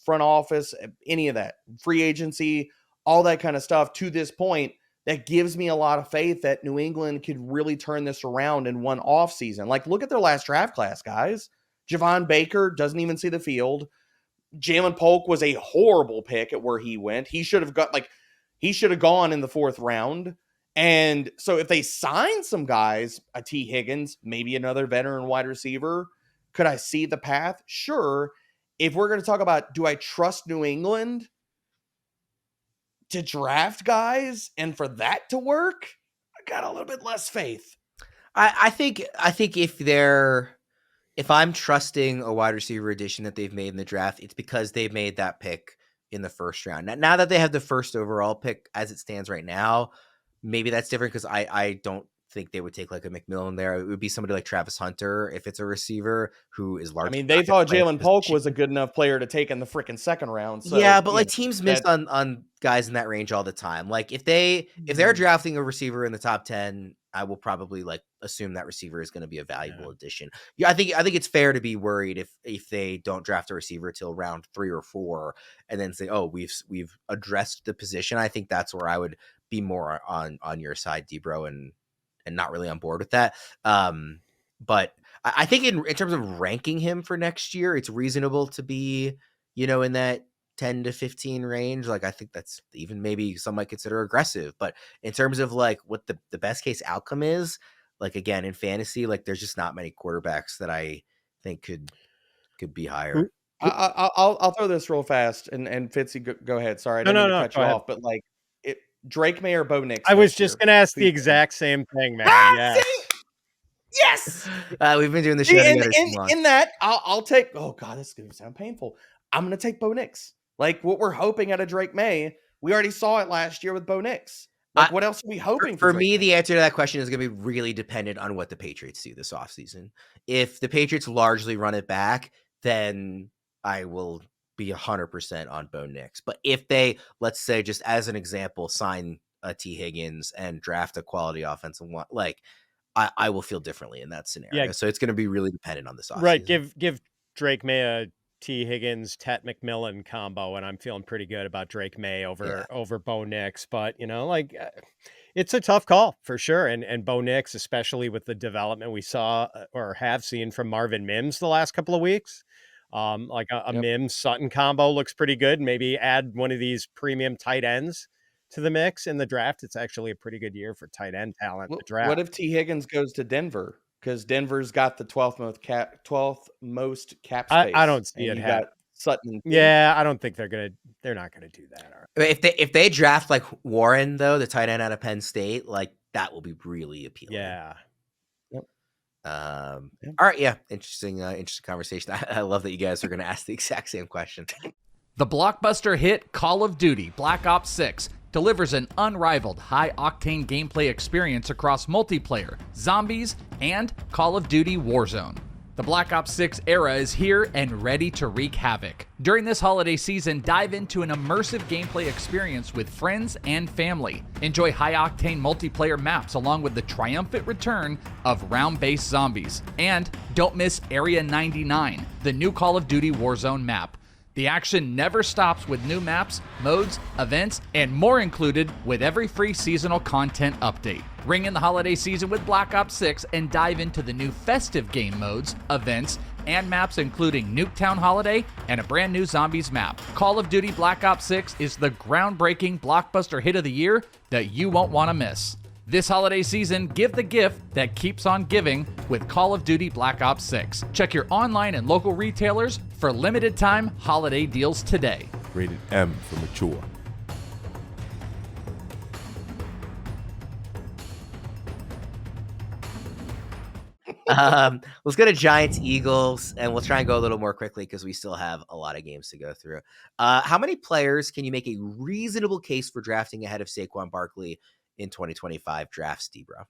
office, any of that, free agency, all that kind of stuff to this point, that gives me a lot of faith that New England could really turn this around in one offseason. Like, look at their last draft class, guys. Javon Baker doesn't even see the field. Jalen Polk was a horrible pick at where he went. He should have gone in the 4th round. And so if they sign some guys, a T. Higgins, maybe another veteran wide receiver, could I see the path? Sure. If we're going to talk about, do I trust New England to draft guys and for that to work, I got a little bit less faith. I think if I'm trusting a wide receiver addition that they've made in the draft, it's because they made that pick in the 1st round. Now that they have the 1st overall pick as it stands right now, maybe that's different, because I don't think they would take like a McMillan there. It would be somebody like Travis Hunter if it's a receiver who is large. I mean, they thought Jalen Polk was a good enough player to take in the freaking 2nd round. So, yeah, but like, teams miss on guys in that range all the time. Like, if they're drafting a receiver in the top 10, I will probably like assume that receiver is going to be a valuable addition. Yeah, I think it's fair to be worried if they don't draft a receiver till round 3 or 4 and then say, oh, we've addressed the position. I think that's where I would be more on your side, Debro, and not really on board with that. But I think in terms of ranking him for next year, it's reasonable to be, in that 10 to 15 range. Like, I think that's even maybe some might consider aggressive, but in terms of like what the best case outcome is, like, again, in fantasy, like, there's just not many quarterbacks that I think could be higher. I'll throw this real fast, and Fitzy, go ahead. Sorry, I didn't mean to cut you off, but like, Drake Maye or Bo Nix. I was just going to ask the exact same thing, man. Yeah. Yes. We've been doing the show together too long. In that, I'll take. Oh God, this is gonna sound painful. I'm gonna take Bo Nix. Like what we're hoping out of Drake Maye. We already saw it last year with Bo Nix. Like what else are we hoping for me? The answer to that question is going to be really dependent on what the Patriots do this offseason. If the Patriots largely run it back, then I will be 100% on Bo Nix. But if they, let's say, just as an example, sign a T. Higgins and draft a quality offensive one, like I will feel differently in that scenario. Yeah. So it's going to be really dependent on this offseason. Right. Give Drake Maye a T. Higgins, Tet McMillan combo, and I'm feeling pretty good about Drake Maye over Bo Nix. But it's a tough call for sure. And Bo Nix, especially with the development we saw or have seen from Marvin Mims the last couple of weeks. A Mims Sutton combo looks pretty good. Maybe add one of these premium tight ends to the mix in the draft. It's actually a pretty good year for tight end talent. The draft. What if T. Higgins goes to Denver? Because Denver's got the 12th most cap space. I don't see it happen. Sutton. Yeah, I don't think they're not gonna do that. If they draft like Warren though, the tight end out of Penn State, like that will be really appealing. Yeah. Yep. All right. Yeah. Interesting conversation. I love that you guys are going to ask the exact same question. The blockbuster hit Call of Duty Black Ops 6 delivers an unrivaled high-octane gameplay experience across multiplayer, zombies, and Call of Duty Warzone. The Black Ops 6 era is here and ready to wreak havoc. During this holiday season, dive into an immersive gameplay experience with friends and family. Enjoy high-octane multiplayer maps along with the triumphant return of round-based zombies. And don't miss Area 99, the new Call of Duty Warzone map. The action never stops with new maps, modes, events, and more included with every free seasonal content update. Ring in the holiday season with Black Ops 6 and dive into the new festive game modes, events, and maps including Nuketown Holiday and a brand new Zombies map. Call of Duty Black Ops 6 is the groundbreaking blockbuster hit of the year that you won't want to miss. This holiday season, give the gift that keeps on giving with Call of Duty Black Ops 6. Check your online and local retailers for limited time holiday deals today. Rated M for mature. Let's go to Giants Eagles, and we'll try and go a little more quickly because we still have a lot of games to go through. How many players can you make a reasonable case for drafting ahead of Saquon Barkley in 2025 drafts, D-Bro?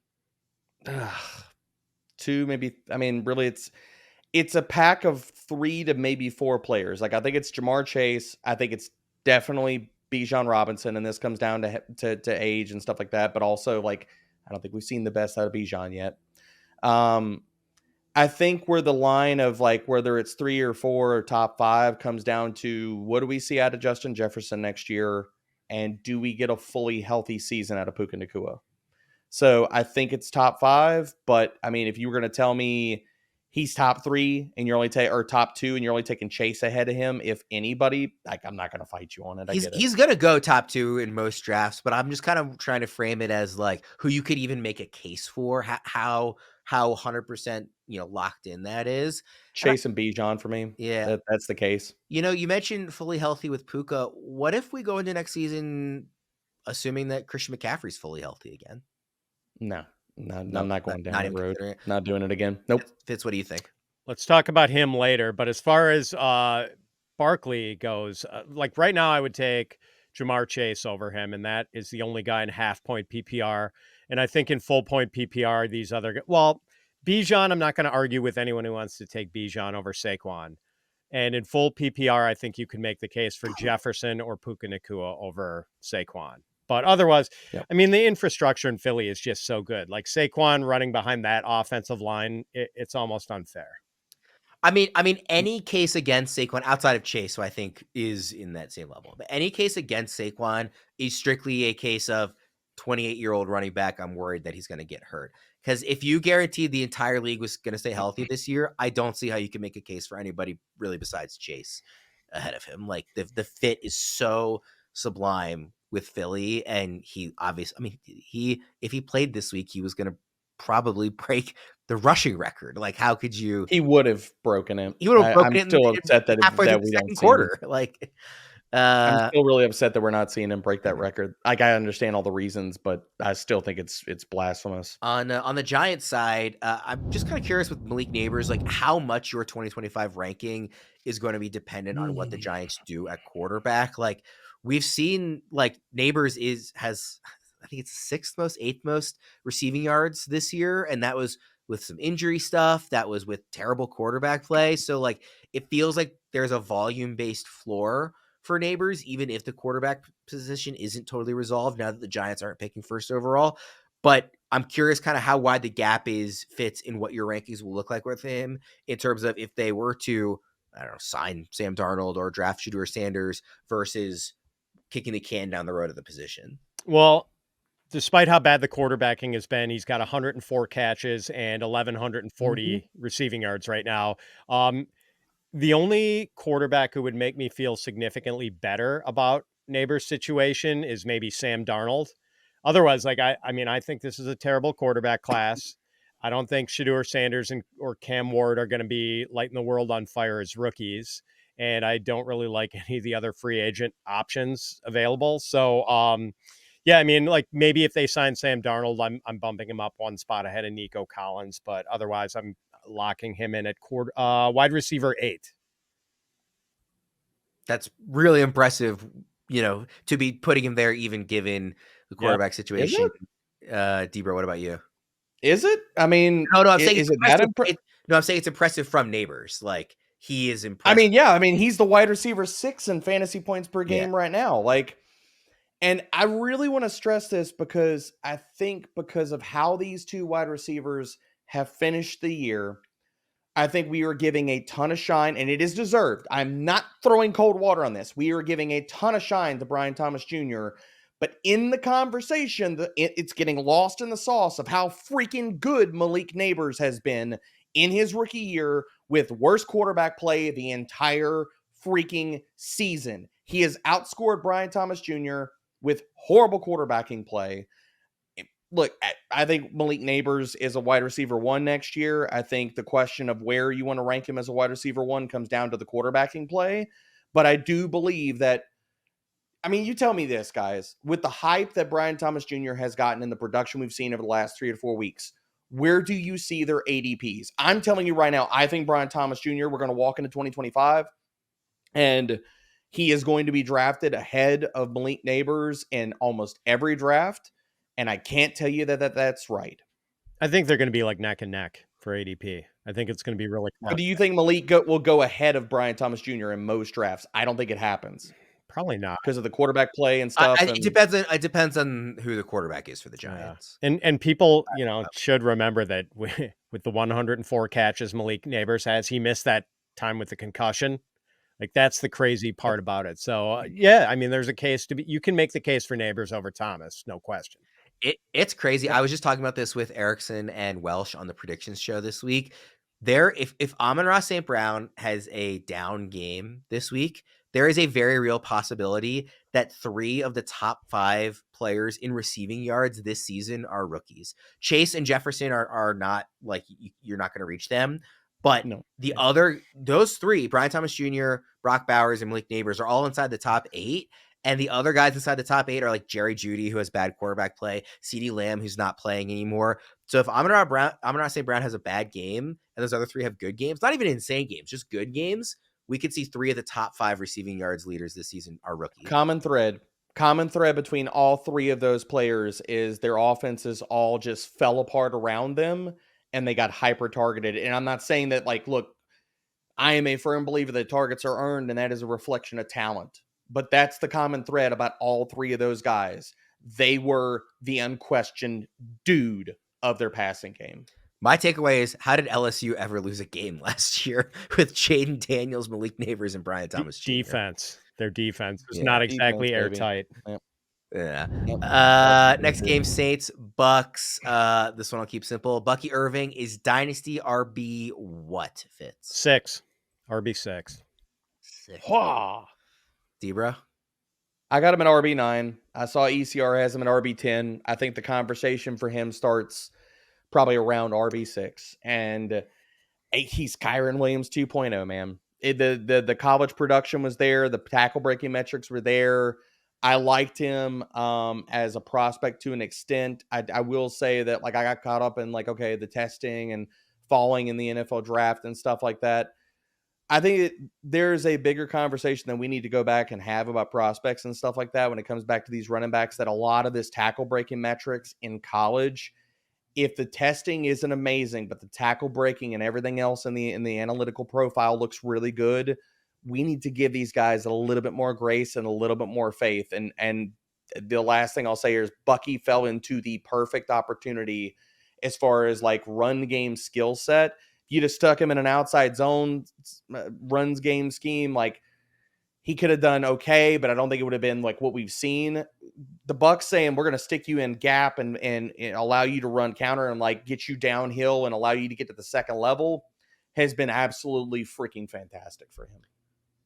2, maybe. I mean, really, it's a pack of 3 to maybe 4 players. Like I think it's Jamar Chase. I think it's definitely Bijan Robinson, and this comes down to age and stuff like that. But also, like, I don't think we've seen the best out of Bijan yet. I think where the line of like whether it's 3 or 4 or top 5 comes down to what do we see out of Justin Jefferson next year, and do we get a fully healthy season out of Puka Nacua? So I think it's top 5, but I mean, if you were going to tell me he's top 3 and you're only or top 2 and you're only taking Chase ahead of him, if anybody, like I'm not going to fight you on it. He's going to go top 2 in most drafts, but I'm just kind of trying to frame it as like who you could even make a case for, how 100% locked in that is. Chase and Bijan for me. Yeah, that's the case. You mentioned fully healthy with Puka. What if we go into next season assuming that Christian McCaffrey's fully healthy again? No, I'm not going down that road. Not doing it again. Nope. Fitz, what do you think? Let's talk about him later. But as far as Barkley goes, like right now, I would take Jamar Chase over him, and that is the only guy in half-point PPR. And I think in full-point PPR, these other Bijan, I'm not going to argue with anyone who wants to take Bijan over Saquon. And in full PPR, I think you can make the case for Jefferson or Puka Nacua over Saquon. But otherwise, yep. I mean, the infrastructure in Philly is just so good. Like Saquon running behind that offensive line, it's almost unfair. I mean, any case against Saquon outside of Chase, who I think is in that same level, but any case against Saquon is strictly a case of 28-year-old running back. I'm worried that he's going to get hurt. Because if you guaranteed the entire league was going to stay healthy this year, I don't see how you can make a case for anybody really besides Chase ahead of him. Like the fit is so sublime with Philly, and he obviously, I mean, if he played this week, he was going to probably break the rushing record. Like, how could you? He would have broken it. He would have broken it. I'm still upset that halfway that through the second quarter. Like, I'm still really upset that we're not seeing him break that record. Like, I understand all the reasons, but I still think it's blasphemous. On the Giants side, I'm just kind of curious with Malik Nabers, like how much your 2025 ranking is going to be dependent on what the Giants do at quarterback. Like we've seen, like Nabers has I think it's eighth most receiving yards this year, and that was with some injury stuff. That was with terrible quarterback play. So like it feels like there's a volume based floor for Nabers, even if the quarterback position isn't totally resolved now that the Giants aren't picking first overall. But I'm curious kind of how wide the gap fits in what your rankings will look like with him in terms of if they were to, I don't know, sign Sam Darnold or draft Shedeur Sanders versus kicking the can down the road of the position. Well, despite how bad the quarterbacking has been, he's got 104 catches and 1,140 receiving yards right now. The only quarterback who would make me feel significantly better about Nabers' situation is maybe Sam Darnold. Otherwise, like I think this is a terrible quarterback class. I don't think Shedeur Sanders or Cam Ward are going to be lighting the world on fire as rookies, and I don't really like any of the other free agent options available. So, yeah, I mean, like maybe if they sign Sam Darnold, I'm bumping him up one spot ahead of Nico Collins, but otherwise, I'm locking him in at wide receiver 8. That's really impressive, to be putting him there, even given the quarterback situation. Debro, what about you? Is it? I mean, no, I'm saying is it that impressive? I'm saying it's impressive from Nabers. Like he is impressive. I mean, yeah. I mean, he's the wide receiver 6 in fantasy points per game right now. Like, and I really want to stress this because I think because of how these two wide receivers have finished the year, I think we are giving a ton of shine, and it is deserved. I'm not throwing cold water on this. We are giving a ton of shine to Brian Thomas Jr., but in the conversation, it's getting lost in the sauce of how freaking good Malik Nabers has been in his rookie year with worst quarterback play the entire freaking season. He has outscored Brian Thomas Jr. with horrible quarterbacking play. Look, I think Malik Nabers is a wide receiver 1 next year. I think the question of where you want to rank him as a wide receiver 1 comes down to the quarterbacking play. But I do believe that, I mean, you tell me this, guys, with the hype that Brian Thomas Jr. has gotten in the production we've seen over the last 3 to 4 weeks, where do you see their ADPs? I'm telling you right now, I think Brian Thomas Jr., we're going to walk into 2025 and he is going to be drafted ahead of Malik Nabers in almost every draft. And I can't tell you that's right. I think they're going to be like neck and neck for ADP. I think it's going to be really close. But do you think Malik will go ahead of Brian Thomas Jr. in most drafts? I don't think it happens. Probably not, because of the quarterback play and stuff. It depends on who the quarterback is for the Giants. Yeah. And people, should remember that with the 104 catches Malik Nabers has, he missed that time with the concussion. Like that's the crazy part about it. So I mean, there's a case you can make the case for Nabers over Thomas, no question. It's crazy. I was just talking about this with Erickson and Welsh on the predictions show this week. If Amon-Ra St. Brown has a down game this week, there is a very real possibility that 3 of the top 5 players in receiving yards this season are rookies. Chase and Jefferson are not, like, you're not going to reach them. But those 3, Brian Thomas Jr., Brock Bowers, and Malik Nabers, are all inside the top 8. And the other guys inside the top 8 are like Jerry Jeudy, who has bad quarterback play, CeeDee Lamb, who's not playing anymore. So if Amon-Ra St. Brown has a bad game and those other 3 have good games, not even insane games, just good games, we could see 3 of the top 5 receiving yards leaders this season are rookies. Common thread between all 3 of those players is their offenses all just fell apart around them and they got hyper targeted. And I'm not saying that, like, look, I am a firm believer that targets are earned and that is a reflection of talent. But that's the common thread about all 3 of those guys. They were the unquestioned dude of their passing game. My takeaway is, how did LSU ever lose a game last year with Jayden Daniels, Malik Nabers, and Brian Thomas Jr.? Defense. Their defense was not exactly airtight. Yeah. Next game, Saints, Bucks. This one I'll keep simple. Bucky Irving is dynasty RB what, Fitz? 6. RB 6. Debra? I got him at RB9. I saw ECR has him at RB10. I think the conversation for him starts probably around RB6. And he's Kyren Williams 2.0, man. The college production was there. The tackle breaking metrics were there. I liked him as a prospect to an extent. I will say that like I got caught up in like, okay, the testing and falling in the NFL draft and stuff like that. I think there's a bigger conversation that we need to go back and have about prospects and stuff like that when it comes back to these running backs, that a lot of this tackle breaking metrics in college, if the testing isn't amazing, but the tackle breaking and everything else in the analytical profile looks really good, we need to give these guys a little bit more grace and a little bit more faith. And the last thing I'll say here is Bucky fell into the perfect opportunity as far as like run game skill set. You just stuck him in an outside zone runs game scheme. Like he could have done okay, but I don't think it would have been like what we've seen. The Bucs saying we're going to stick you in gap and allow you to run counter and like get you downhill and allow you to get to the second level has been absolutely freaking fantastic for him.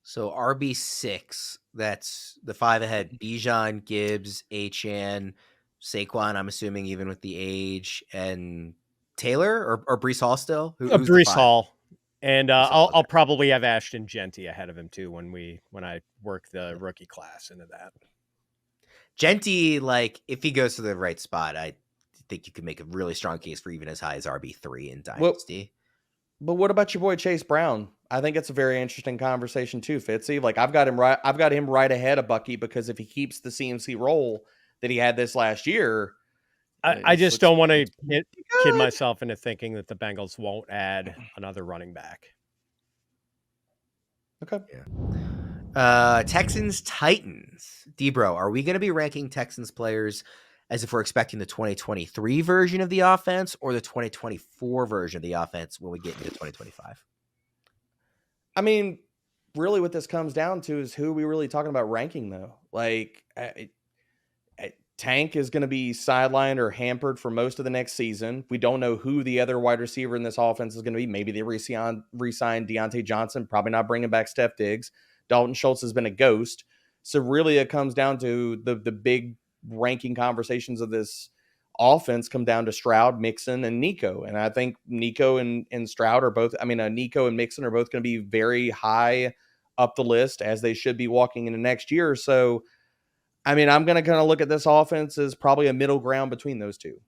So RB6, that's the 5 ahead. Bijan, Gibbs, Achane, Saquon, I'm assuming even with the age, and Taylor or Breece Hall still? Who's Breece Hall. And I'll okay. probably have Ashton Genty ahead of him too when I work the rookie class into that. Genty, like if he goes to the right spot, I think you could make a really strong case for even as high as RB3 in Dynasty. But what about your boy Chase Brown? I think it's a very interesting conversation too, Fitzy. Like I've got him right ahead of Bucky because if he keeps the CMC role that he had this last year, I just don't want to kid myself into thinking that the Bengals won't add another running back. Okay. Yeah. Texans-Titans. Debro, are we going to be ranking Texans players as if we're expecting the 2023 version of the offense or the 2024 version of the offense when we get into 2025? I mean, really what this comes down to is who are we really talking about ranking though? Like Tank is going to be sidelined or hampered for most of the next season. We don't know who the other wide receiver in this offense is going to be. Maybe they re-signed Deontay Johnson, probably not bringing back Steph Diggs. Dalton Schultz has been a ghost. So really it comes down to the big ranking conversations of this offense come down to Stroud, Mixon, and Nico. And I think Nico and Stroud are both, Nico and Mixon are both going to be very high up the list as they should be walking into next year. So, I'm going to kind of look at this offense as probably a middle ground between those two.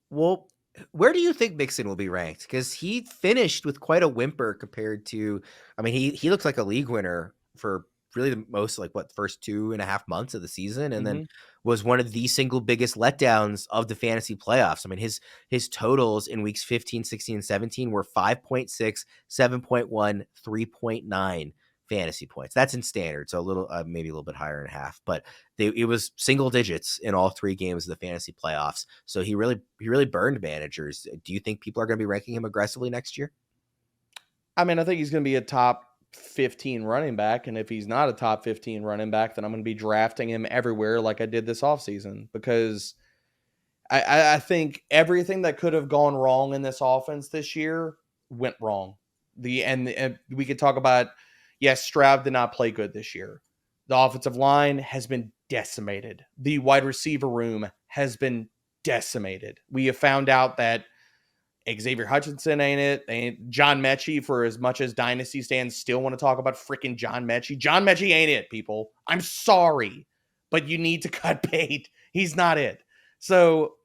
Well, where do you think Mixon will be ranked? Because he finished with quite a whimper compared to, he looks like a league winner for really the most first 2.5 months of the season. And then was one of the single biggest letdowns of the fantasy playoffs. His totals in weeks 15, 16, and 17 were 5.6, 7.1, 3.9. fantasy points. That's in standard, so a little maybe a little bit higher in half, but it was single digits in all 3 games of the fantasy playoffs. So he really burned managers. Do you think people are going to be ranking him aggressively next year? I think he's going to be a top 15 running back, and if he's not a top 15 running back, then I'm going to be drafting him everywhere like I did this offseason, because I think everything that could have gone wrong in this offense this year went wrong. And we could talk about, yes, Stroud did not play good this year. The offensive line has been decimated. The wide receiver room has been decimated. We have found out that Xavier Hutchinson ain't it. John Mechie, for as much as Dynasty stands still want to talk about freaking John Mechie. John Mechie ain't it, people. I'm sorry, but you need to cut bait. He's not it. So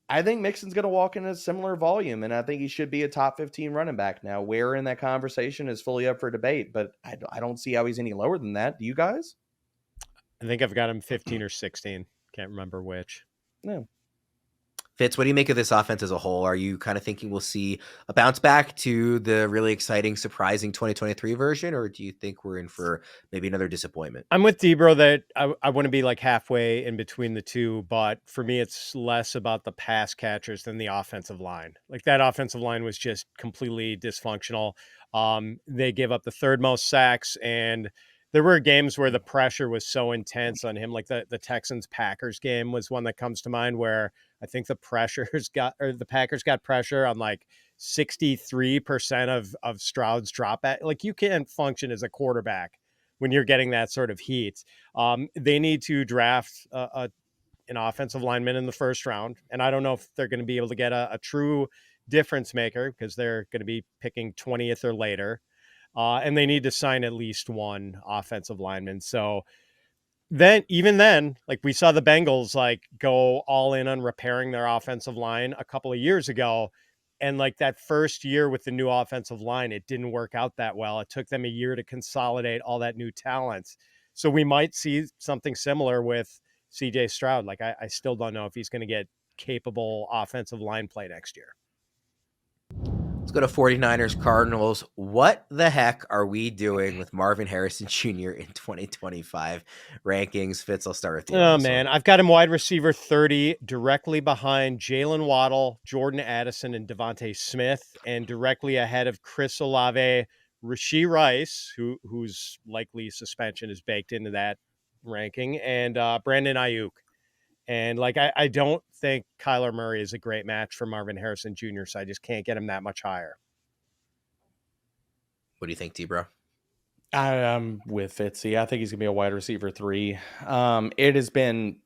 I think Mixon's going to walk in a similar volume, and I think he should be a top 15 running back. Now, where in that conversation is fully up for debate, but I don't see how he's any lower than that. Do you guys? I think I've got him 15 or 16. Can't remember which. No. Fitz, what do you make of this offense as a whole? Are you kind of thinking we'll see a bounce back to the really exciting, surprising 2023 version, or do you think we're in for maybe another disappointment? I'm with Debro that I want to be like halfway in between the two, but for me, it's less about the pass catchers than the offensive line. Like that offensive line was just completely dysfunctional. They gave up the 3rd most sacks, and there were games where the pressure was so intense on him. Like the Texans-Packers game was one that comes to mind, where I think the Packers got pressure on like 63% of Stroud's drop back. Like you can't function as a quarterback when you're getting that sort of heat. They need to draft an offensive lineman in the 1st round. And I don't know if they're going to be able to get a true difference maker because they're going to be picking 20th or later. and they need to sign at least one offensive lineman. So then, like we saw the Bengals like go all in on repairing their offensive line a couple of years ago. And like that first year with the new offensive line, it didn't work out that well. It took them a year to consolidate all that new talent. So we might see something similar with CJ Stroud. Like I still don't know if he's going to get capable offensive line play next year. Let's go to 49ers Cardinals. What the heck are we doing with Marvin Harrison Jr. in 2025 rankings? Fitz, I'll start with you. Oh, man. I've got him wide receiver 30, directly behind Jalen Waddle, Jordan Addison, and Devontae Smith, and directly ahead of Chris Olave, Rashee Rice, whose likely suspension is baked into that ranking, and Brandon Ayuk. And like, I don't think Kyler Murray is a great match for Marvin Harrison Jr., so I just can't get him that much higher. What do you think, T-Bro? I'm with Fitzy. I think he's going to be a wide receiver 3. It has been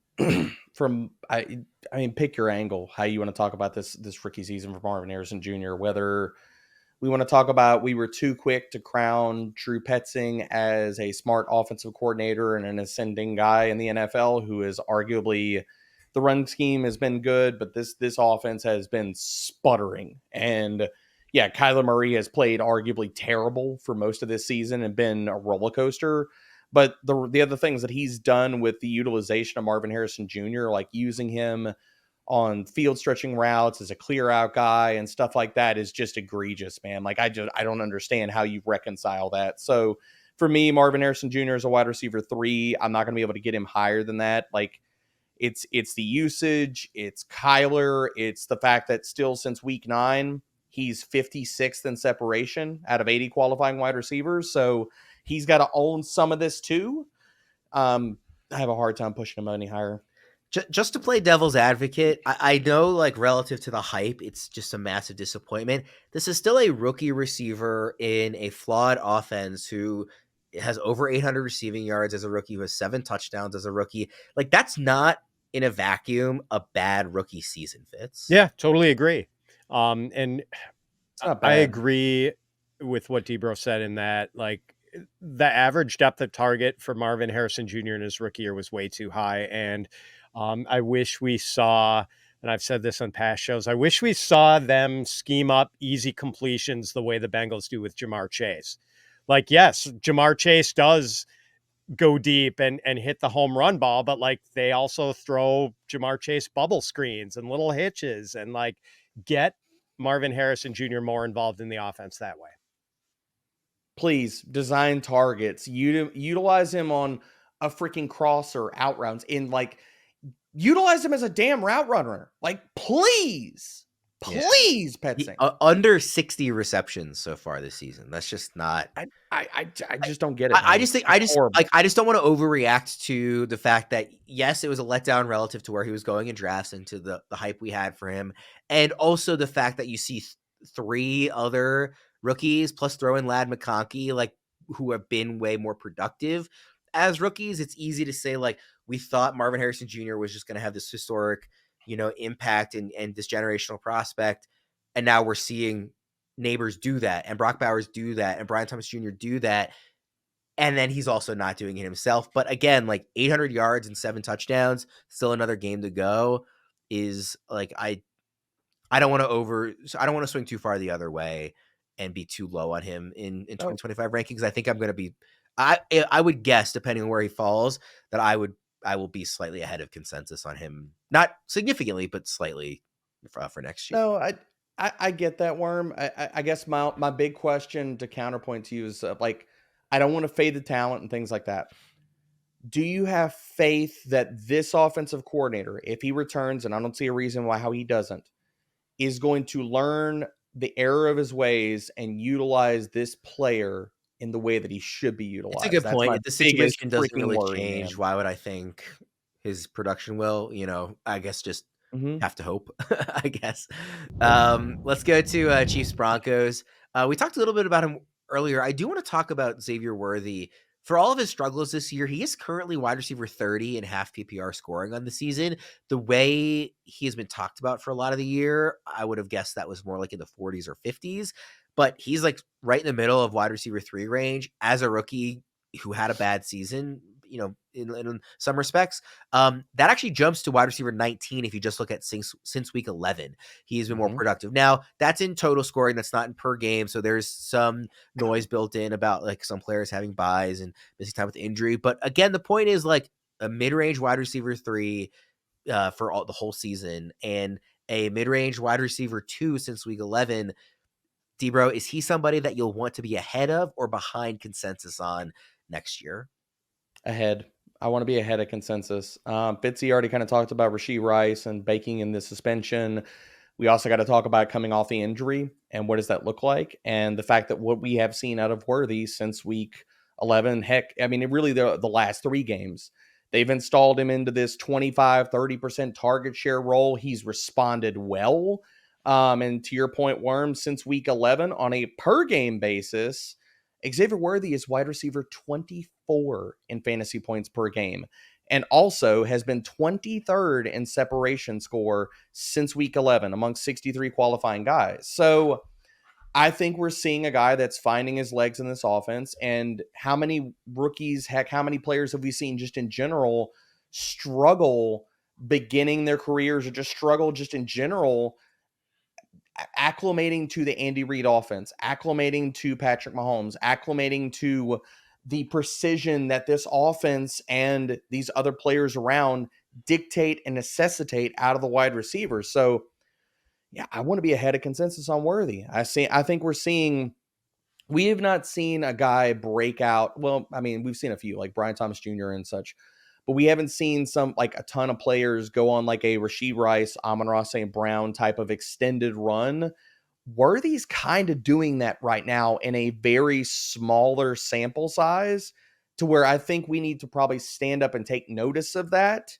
from, I mean, pick your angle, how you want to talk about this rookie season for Marvin Harrison Jr., whether we want to talk about we were too quick to crown Drew Petzing as a smart offensive coordinator and an ascending guy in the NFL who is arguably the run scheme has been good, but this offense has been sputtering. And yeah, Kyler Murray has played arguably terrible for most of this season and been a roller coaster. But the other things that he's done with the utilization of Marvin Harrison Jr., like using him on field stretching routes as a clear out guy and stuff like that, is just egregious, man. Like I don't understand how you reconcile that. So for me, Marvin Harrison Jr. is a wide receiver 3. I'm not going to be able to get him higher than that. Like it's the usage, it's Kyler, it's the fact that still since week 9, he's 56th in separation out of 80 qualifying wide receivers. So he's got to own some of this too. I have a hard time pushing him any higher. Just to play devil's advocate, I know, like, relative to the hype, it's just a massive disappointment. This is still a rookie receiver in a flawed offense who has over 800 receiving yards as a rookie, who has 7 touchdowns as a rookie. Like, that's not, in a vacuum, a bad rookie season, Fitz. Yeah, totally agree. And I agree with what Debro said in that, like, the average depth of target for Marvin Harrison Jr. in his rookie year was way too high. And I wish we saw, and I've said this on past shows, I wish we saw them scheme up easy completions the way the Bengals do with Jamar Chase. Like, yes, Jamar Chase does go deep and hit the home run ball, but like they also throw Jamar Chase bubble screens and little hitches and like get Marvin Harrison Jr. more involved in the offense that way. Please design targets, utilize him on a freaking crosser out rounds, in like utilize him as a damn route runner. Like, please, Petzing. Under 60 receptions so far this season. That's just not. I just don't get it. I just don't want to overreact to the fact that yes, it was a letdown relative to where he was going in drafts and to the hype we had for him, and also the fact that you see 3 other rookies plus throw in Lad McConkey, like, who have been way more productive as rookies. It's easy to say, like, we thought Marvin Harrison Jr. was just going to have this historic, impact and this generational prospect. And now we're seeing Nabers do that, and Brock Bowers do that, and Brian Thomas Jr. do that. And then he's also not doing it himself. But again, like 800 yards and 7 touchdowns, still another game to go, is like, I don't want to swing too far the other way and be too low on him in 2025 rankings. I think I'm going to be, I would guess, depending on where he falls, that I will be slightly ahead of consensus on him. Not significantly, but slightly for next year. No, I get that, Worm. I guess my big question to counterpoint to you is like, I don't want to fade the talent and things like that. Do you have faith that this offensive coordinator, if he returns, and I don't see a reason how he doesn't, is going to learn the error of his ways and utilize this player in the way that he should be utilized? That's a good point. If the situation doesn't really change, man, why would I think his production will? I guess just have to hope, I guess. Let's go to Chiefs-Broncos. We talked a little bit about him earlier. I do want to talk about Xavier Worthy for all of his struggles this year, he is currently wide receiver 30 in half PPR scoring on the season. The way he has been talked about for a lot of the year, I would have guessed that was more like in the 40s or 50s, but he's like right in the middle of wide receiver 3 range as a rookie who had a bad season, in some respects. That actually jumps to wide receiver 19 if you just look at since week 11. He's been more productive. Now, that's in total scoring. That's not in per game, so there's some noise built in about like some players having buys and missing time with injury. But again, the point is like a mid-range wide receiver 3 for the whole season and a mid-range wide receiver 2 since week 11. D-Bro, is he somebody that you'll want to be ahead of or behind consensus on next year? Ahead. I want to be ahead of consensus. Fitzy already kind of talked about Rashee Rice and baking in the suspension. We also got to talk about coming off the injury and what does that look like? And the fact that what we have seen out of Worthy since week 11, heck, I mean, really the last 3 games, they've installed him into this 25-30% target share role. He's responded well. And to your point, Worm, since week 11 on a per game basis, Xavier Worthy is wide receiver 24 in fantasy points per game and also has been 23rd in separation score since week 11 among 63 qualifying guys. So I think we're seeing a guy that's finding his legs in this offense. And how many rookies, heck, how many players have we seen just in general struggle beginning their careers or just struggle just in general acclimating to the Andy Reid offense, acclimating to Patrick Mahomes, acclimating to the precision that this offense and these other players around dictate and necessitate out of the wide receivers. So, yeah, I want to be ahead of consensus on Worthy. I think we have not seen a guy break out. Well, I mean, we've seen a few like Brian Thomas Jr. and such, but we haven't seen a ton of players go on like a Rashee Rice, Amon-Ra St. Brown type of extended run. Worthy's kind of doing that right now in a very smaller sample size to where I think we need to probably stand up and take notice of that,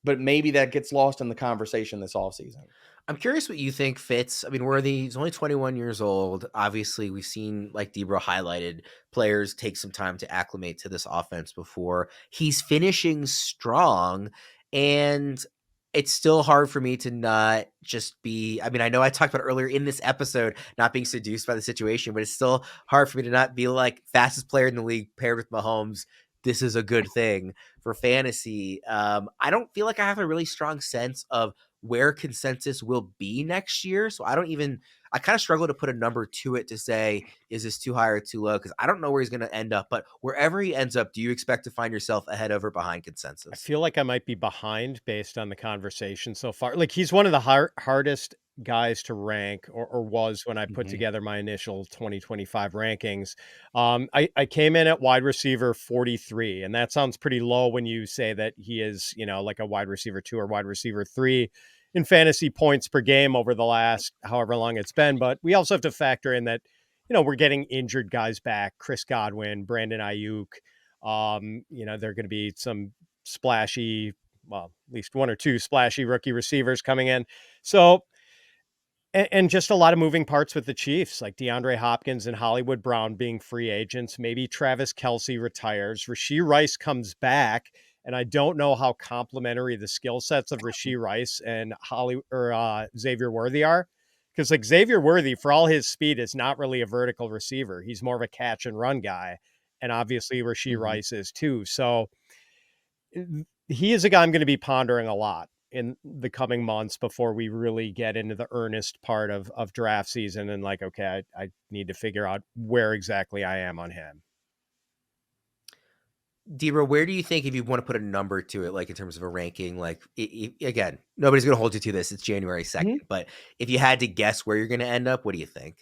but maybe that gets lost in the conversation this offseason. I'm curious what you think, Fitz. I mean, he's only 21 years old. Obviously, we've seen, like D-Bro highlighted, players take some time to acclimate to this offense before. He's finishing strong, and it's still hard for me to not just be, I mean, I know I talked about earlier in this episode, not being seduced by the situation, but it's still hard for me to not be like fastest player in the league paired with Mahomes. This is a good thing for fantasy. I don't feel like I have a really strong sense of where consensus will be next year. So I kind of struggle to put a number to it to say, is this too high or too low? Because I don't know where he's going to end up, but wherever he ends up, do you expect to find yourself ahead of or behind consensus? I feel like I might be behind based on the conversation so far. Like he's one of the hardest guys to rank or was when I put together my initial 2025 rankings. I came in at wide receiver 43, and that sounds pretty low when you say that he is, like a wide receiver 2 or wide receiver 3 in fantasy points per game over the last however long it's been. But we also have to factor in that, we're getting injured guys back, Chris Godwin, Brandon Ayuk. There are going to be some splashy, well, at least 1 or 2 splashy rookie receivers coming in. So, and just a lot of moving parts with the Chiefs, like DeAndre Hopkins and Hollywood Brown being free agents. Maybe Travis Kelce retires. Rashee Rice comes back. And I don't know how complementary the skill sets of Rashee Rice and Xavier Worthy are. Because like Xavier Worthy, for all his speed, is not really a vertical receiver. He's more of a catch and run guy. And obviously Rashee Rice is too. So he is a guy I'm going to be pondering a lot in the coming months before we really get into the earnest part of draft season. And like, okay, I need to figure out where exactly I am on him. D-Bro, where do you think, if you want to put a number to it, like in terms of a ranking, like again, nobody's going to hold you to this. It's January 2nd, but if you had to guess where you're going to end up, what do you think?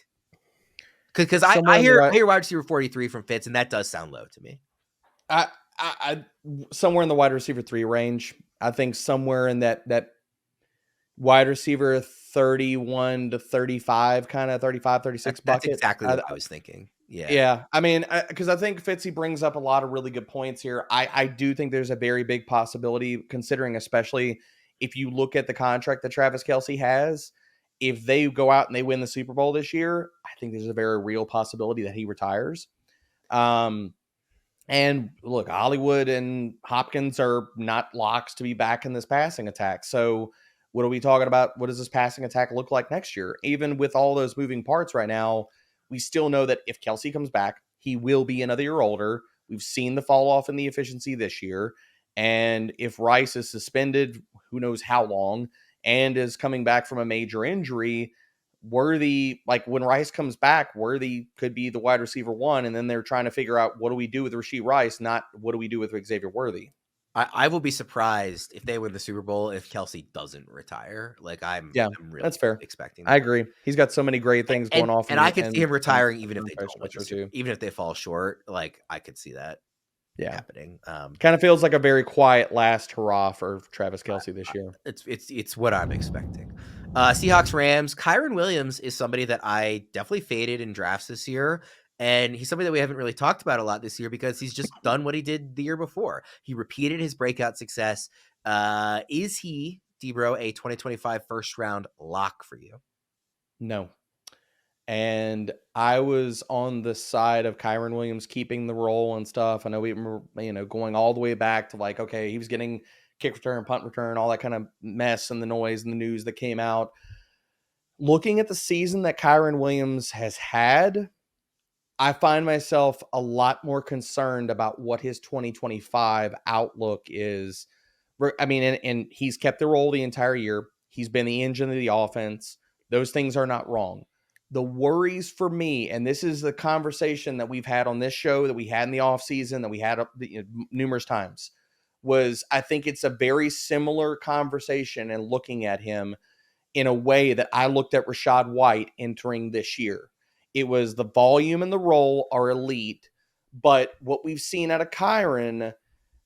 Because I hear wide receiver 43 from Fitz, and that does sound low to me. I somewhere in the wide receiver 3 range. I think somewhere in that wide receiver 31 to 35, kind of 35, 36 bucket. That's exactly what I was thinking. Yeah. I mean, because I think Fitzy brings up a lot of really good points here. I do think there's a very big possibility, considering especially if you look at the contract that Travis Kelce has, if they go out and they win the Super Bowl this year, I think there's a very real possibility that he retires. And look, Hollywood and Hopkins are not locks to be back in this passing attack. So what are we talking about? What does this passing attack look like next year? Even with all those moving parts right now, we still know that if Kelsey comes back, he will be another year older. We've seen the fall off in the efficiency this year. And if Rice is suspended, who knows how long, and is coming back from a major injury, Worthy, like when Rice comes back, Worthy could be the wide receiver one, and then they're trying to figure out what do we do with Rashee Rice, not what do we do with Xavier Worthy. I will be surprised if they win the Super Bowl if Kelsey doesn't retire. Like I'm really that's fair. expecting. I agree. He's got so many great things going off, and I could see him retiring even if they don't win the Super, even if they fall short. Like I could see that happening. Kind of feels like a very quiet last hurrah for Travis Kelce this year. It's what I'm expecting. Seahawks-Rams. Kyren Williams is somebody that I definitely faded in drafts this year. And he's somebody that we haven't really talked about a lot this year because he's just done what he did the year before. He repeated his breakout success. Is he, Debro, a 2025 first round lock for you? No. And I was on the side of Kyren Williams keeping the role and stuff. I know we were, going all the way back to like, okay, he was getting kick return, punt return, all that kind of mess and the noise and the news that came out. Looking at the season that Kyren Williams has had, I find myself a lot more concerned about what his 2025 outlook is. I mean, and he's kept the role the entire year. He's been the engine of the offense. Those things are not wrong. The worries for me, and this is the conversation that we've had on this show that we had in the offseason, that we had numerous times, was I think it's a very similar conversation and looking at him in a way that I looked at Rachaad White entering this year. It was the volume and the role are elite, but what we've seen out of Kyren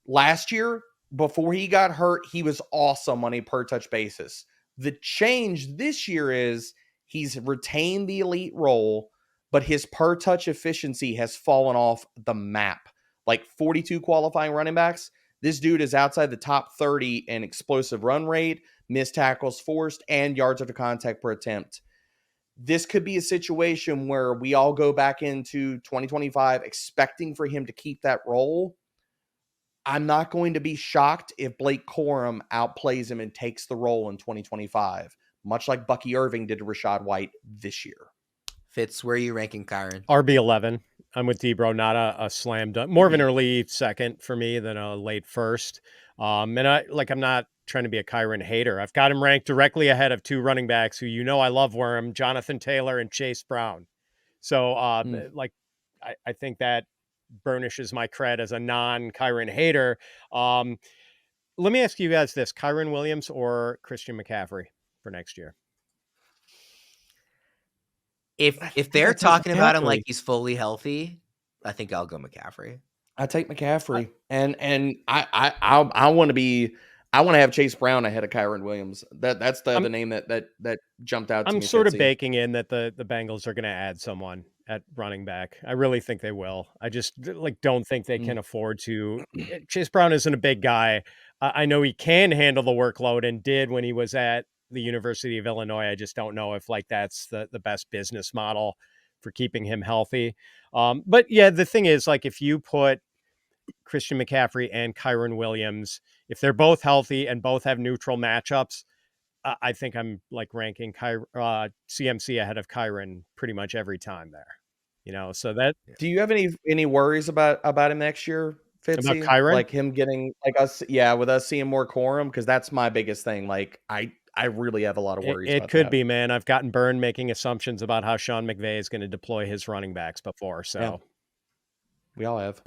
last year, before he got hurt, he was awesome on a per touch basis. The change this year is he's retained the elite role, but his per touch efficiency has fallen off the map. Like 42 qualifying running backs, this dude is outside the top 30 in explosive run rate, missed tackles forced, and yards after contact per attempt. This could be a situation where we all go back into 2025 expecting for him to keep that role. I'm not going to be shocked if Blake Corum outplays him and takes the role in 2025, much like Bucky Irving did to Rachaad White this year. Fitz, where are you ranking Kyren? RB11. I'm with Debro, not a slam dunk. More of an early second for me than a late first. And I'm not trying to be a Kyren hater. I've got him ranked directly ahead of two running backs who I love Worm, Jonathan Taylor and Chase Brown. So I think that burnishes my cred as a non-Kyren hater. Let me ask you guys this: Kyren Williams or Christian McCaffrey for next year? If they're talking about him like he's fully healthy, I think I'll go McCaffrey. I take McCaffrey, and I want to have Chase Brown ahead of Kyren Williams. That's the name that jumped out to me. I'm sort of baking in that the Bengals are going to add someone at running back. I really think they will. I just don't think they can afford to. Chase Brown isn't a big guy. I know he can handle the workload and did when he was at the University of Illinois. I just don't know if that's the best business model for keeping him healthy. But yeah, the thing is, if you put Christian McCaffrey and Kyren Williams, if they're both healthy and both have neutral matchups, I think I'm ranking CMC ahead of Kyren pretty much every time there. So that. Do you have any worries about him next year, Fitzy? About Kyren? Like him getting us, with us seeing more Corum, because that's my biggest thing. I really have a lot of worries. It could be, man. I've gotten burned making assumptions about how Sean McVay is going to deploy his running backs before. So we all have.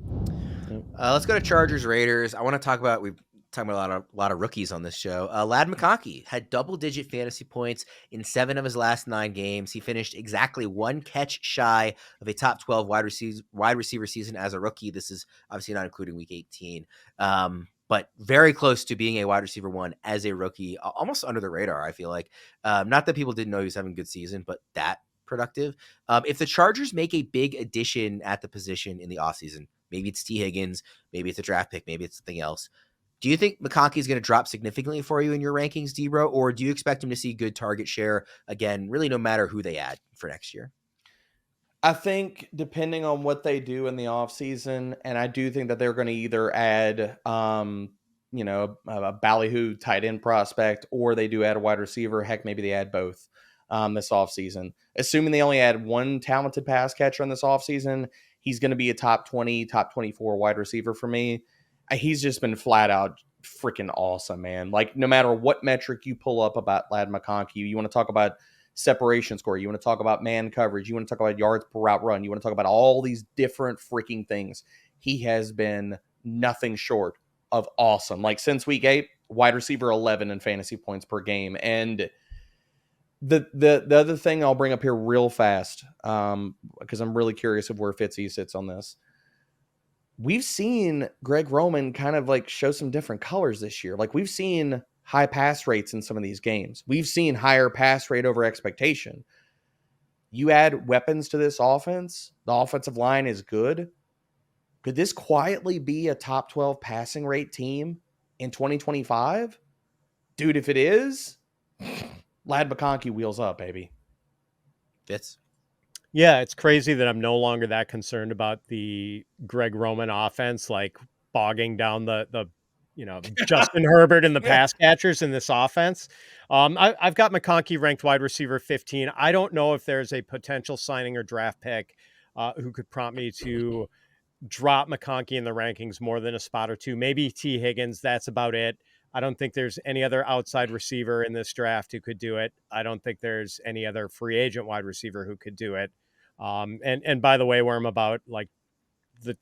Let's go to Chargers Raiders. I want to talk about, we've talked about a lot of rookies on this show. Lad McConkey had double-digit fantasy points in 7 of his last 9 games. He finished exactly 1 catch shy of a top 12 wide receiver season as a rookie. This is obviously not including week 18. But very close to being a wide receiver 1 as a rookie, almost under the radar, I feel like. Not that people didn't know he was having a good season, but that productive. If the Chargers make a big addition at the position in the offseason, maybe it's T. Higgins, maybe it's a draft pick, maybe it's something else, do you think McConkey is going to drop significantly for you in your rankings, Debro, or do you expect him to see good target share again, really no matter who they add for next year? I think depending on what they do in the offseason, and I do think that they're going to either add, a ballyhoo tight end prospect, or they do add a wide receiver. Heck, maybe they add both this offseason. Assuming they only add one talented pass catcher in this offseason, he's going to be a top 20, top 24 wide receiver for me. He's just been flat out freaking awesome, man. Like, no matter what metric you pull up about Ladd McConkey, you want to talk about separation score, you want to talk about man coverage, you want to talk about yards per route run, you want to talk about all these different freaking things. He has been nothing short of awesome. Like, since week 8, wide receiver 11 in fantasy points per game. And the other thing I'll bring up here real fast, because I'm really curious of where Fitzy sits on this. We've seen Greg Roman kind of like show some different colors this year. Like, we've seen high pass rates in some of these games. We've seen higher pass rate over expectation. You add weapons to this offense, the offensive line is good. Could this quietly be a top 12 passing rate team in 2025? Dude, if it is, Ladd McConkey wheels up, baby. Fitz? Yeah, it's crazy that I'm no longer that concerned about the Greg Roman offense, like bogging down the Justin Herbert and the pass catchers in this offense. I've got McConkey ranked wide receiver 15. I don't know if there's a potential signing or draft pick who could prompt me to drop McConkey in the rankings more than a spot or two. Maybe T. Higgins, that's about it. I don't think there's any other outside receiver in this draft who could do it. I don't think there's any other free agent wide receiver who could do it. And by the way, Worm, about like the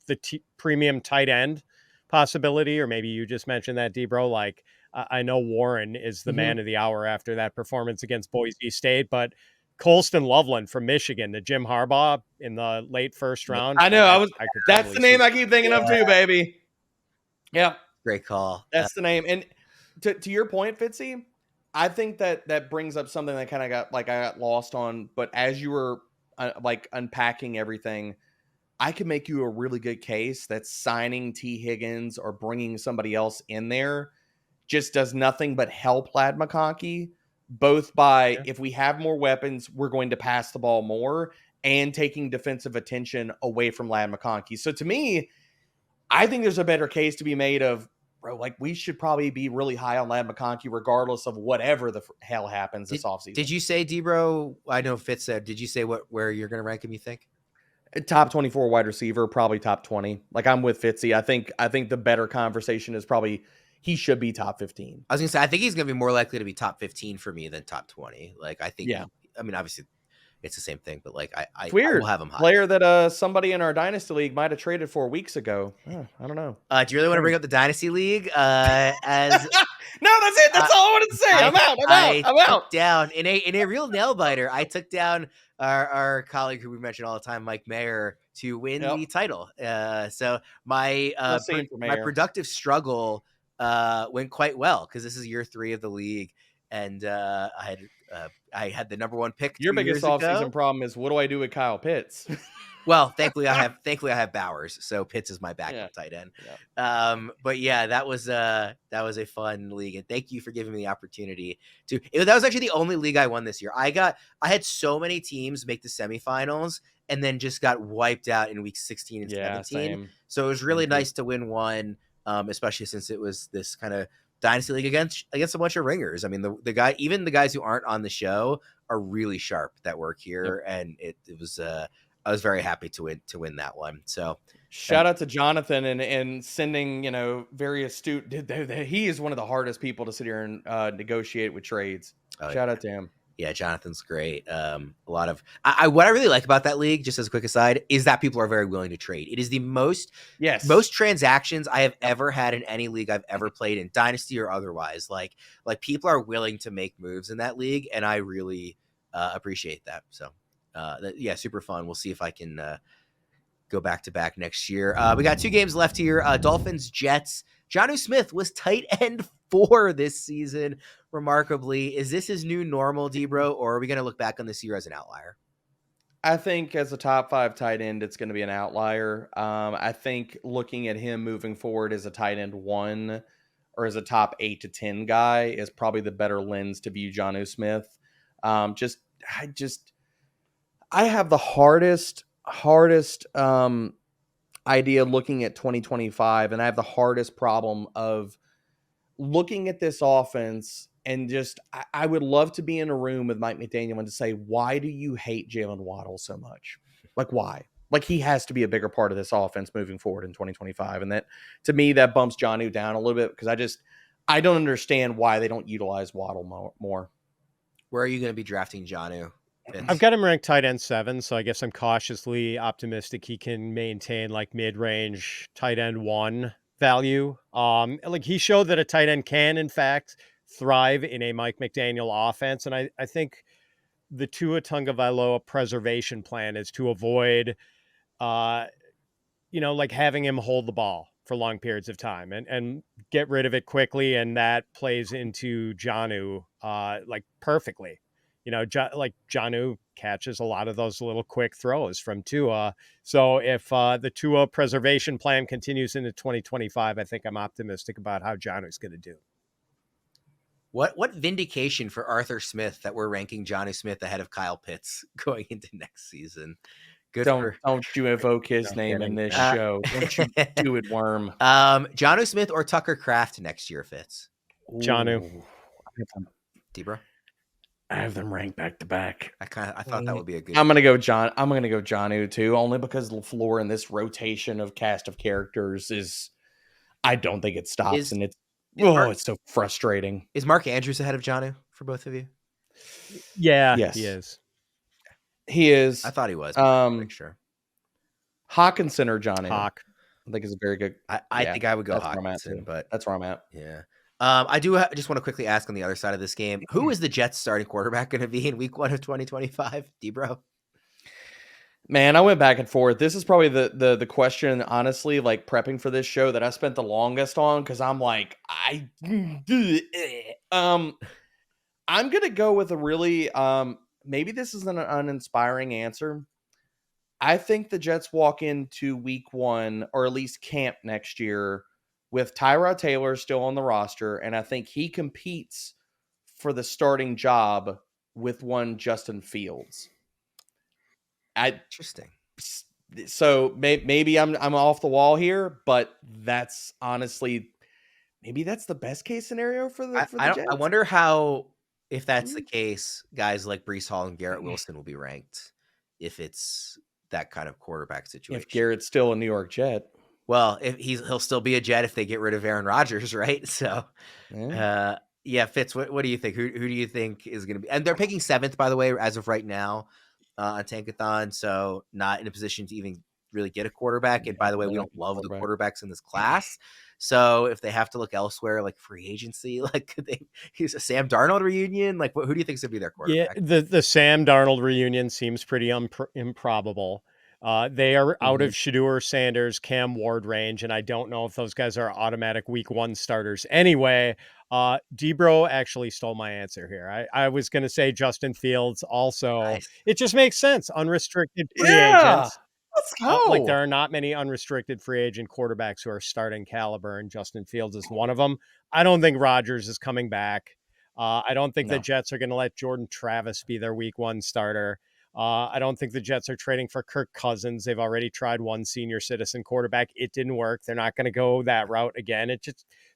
premium tight end possibility, or maybe you just mentioned that, Debro, like I know Warren is the man of the hour after that performance against Boise State, but Colston Loveland from Michigan to Jim Harbaugh in the late first round. I know. That's totally the name I keep thinking of too, baby. Yeah. Great call. That's the name. And to your point, Fitzy, I think that brings up something that kind of I got lost on, but as you were unpacking everything, I could make you a really good case that signing T. Higgins or bringing somebody else in there just does nothing but help Ladd McConkey, both by if we have more weapons, we're going to pass the ball more, and taking defensive attention away from Ladd McConkey. So to me, I think there's a better case to be made of, bro, like we should probably be really high on Ladd McConkey regardless of whatever the hell happens this offseason. Did you say, Debro? I know Fitz said, did you say where you're going to rank him, you think? Top 24 wide receiver, probably top 20. Like, I'm with Fitzy. I think the better conversation is probably he should be top 15. I was going to say, I think he's going to be more likely to be top 15 for me than top 20. Like, I think, I mean, obviously it's the same thing, but like, I will have him high. Player that somebody in our Dynasty League might have traded for weeks ago. I don't know. Do you really want to bring up the Dynasty League? As No, that's it. That's all I wanted to say. I'm out. Down in a real nail biter. I took down our colleague who we mention all the time, Mike Mayer, to win the title. So my productive struggle went quite well because this is year 3 of the league, and I had the number 1 pick. Your biggest offseason problem is, what do I do with Kyle Pitts? Well, thankfully I have Bowers, so Pitts is my backup tight end. But yeah, that was a fun league, and thank you for giving me the opportunity to. That was actually the only league I won this year. I had so many teams make the semifinals, and then just got wiped out in week 16 and 17. Same. So it was really nice to win one, especially since it was this kind of Dynasty League against a bunch of ringers. I mean, the guys who aren't on the show are really sharp that work here, and it was. I was very happy to win that one. So shout out to Jonathan and sending, very astute. He is one of the hardest people to sit here and negotiate with trades. Shout out to him. Yeah, Jonathan's great. A lot of what I really like about that league, just as a quick aside, is that people are very willing to trade. It is the most transactions I have ever had in any league I've ever played in, Dynasty or otherwise. Like people are willing to make moves in that league, and I really appreciate that. So. Super fun. We'll see if I can go back to back next year. We got 2 games left here. Dolphins-Jets. Jonnu Smith was tight end 4 this season. Remarkably, is this his new normal, Debro, or are we going to look back on this year as an outlier? I think as a top 5 tight end, it's going to be an outlier. I think looking at him moving forward as a tight end 1 or as a top 8 to 10 guy is probably the better lens to view Jonnu Smith. I have the hardest hardest idea looking at 2025, and I have the hardest problem of looking at this offense and just I would love to be in a room with Mike McDaniel and to say, why do you hate Jalen Waddle so much? Like, why? Like, he has to be a bigger part of this offense moving forward in 2025. And that, to me, that bumps Jonnu down a little bit because I don't understand why they don't utilize Waddle more. Where are you going to be drafting Jonnu? I've got him ranked tight end 7, so I guess I'm cautiously optimistic he can maintain like mid-range tight end 1 value. Like he showed that a tight end can, in fact, thrive in a Mike McDaniel offense, and I think the Tua Tagovailoa preservation plan is to avoid, like having him hold the ball for long periods of time and get rid of it quickly, and that plays into Jonnu like perfectly. Jonnu catches a lot of those little quick throws from Tua. So if the Tua preservation plan continues into 2025, I think I'm optimistic about how Jonnu's going to do. What vindication for Arthur Smith that we're ranking Jonnu Smith ahead of Kyle Pitts going into next season. Don't you evoke his name in this show. Don't you do it, Worm. Jonnu Smith or Tucker Kraft next year, Fitz? Jonnu. D-Bro? I have them ranked back to back. I thought that would be a good. I'm gonna go Jonnu too, only because LaFleur in this rotation of cast of characters is. I don't think it stops, and it's so frustrating. Is Mark Andrews ahead of Jonnu for both of you? Yeah, yes, he is. He is. I thought he was. Make sure. Hawkinson or Jonnu? Hawk. I think is a very good. I think I would go Hawkinson, but that's where I'm at. Yeah. I do just want to quickly ask on the other side of this game, who is the Jets starting quarterback going to be in week 1 of 2025? D-Bro? Man, I went back and forth. This is probably the question, honestly, like prepping for this show that I spent the longest on because I'm like, I'm going to go with a really, maybe this is an uninspiring answer. I think the Jets walk into week 1 or at least camp next year with Tyrod Taylor still on the roster, and I think he competes for the starting job with one Justin Fields. Interesting. So maybe I'm off the wall here, but that's honestly maybe that's the best case scenario for the Jets. I wonder how, if that's the case, guys like Breece Hall and Garrett Wilson will be ranked if it's that kind of quarterback situation. If Garrett's still a New York Jet. Well, if he'll still be a Jet if they get rid of Aaron Rodgers, right? So, Fitz, what do you think? Who do you think is going to be? And they're picking 7th, by the way, as of right now on Tankathon. So not in a position to even really get a quarterback. And by the way, we don't love the quarterbacks in this class. So if they have to look elsewhere, like free agency, like could they use a Sam Darnold reunion? Like who do you think is going to be their quarterback? Yeah, the Sam Darnold reunion seems pretty improbable. They are out of Shedeur Sanders, Cam Ward range, and I don't know if those guys are automatic week 1 starters. Anyway, D-Bro actually stole my answer here. I was going to say Justin Fields also. Nice. It just makes sense. Unrestricted free agents. Let's go. Like there are not many unrestricted free agent quarterbacks who are starting caliber, and Justin Fields is one of them. I don't think Rodgers is coming back. I don't think the Jets are going to let Jordan Travis be their week 1 starter. I don't think the Jets are trading for Kirk Cousins. They've already tried one senior citizen quarterback. It didn't work. They're not going to go that route again.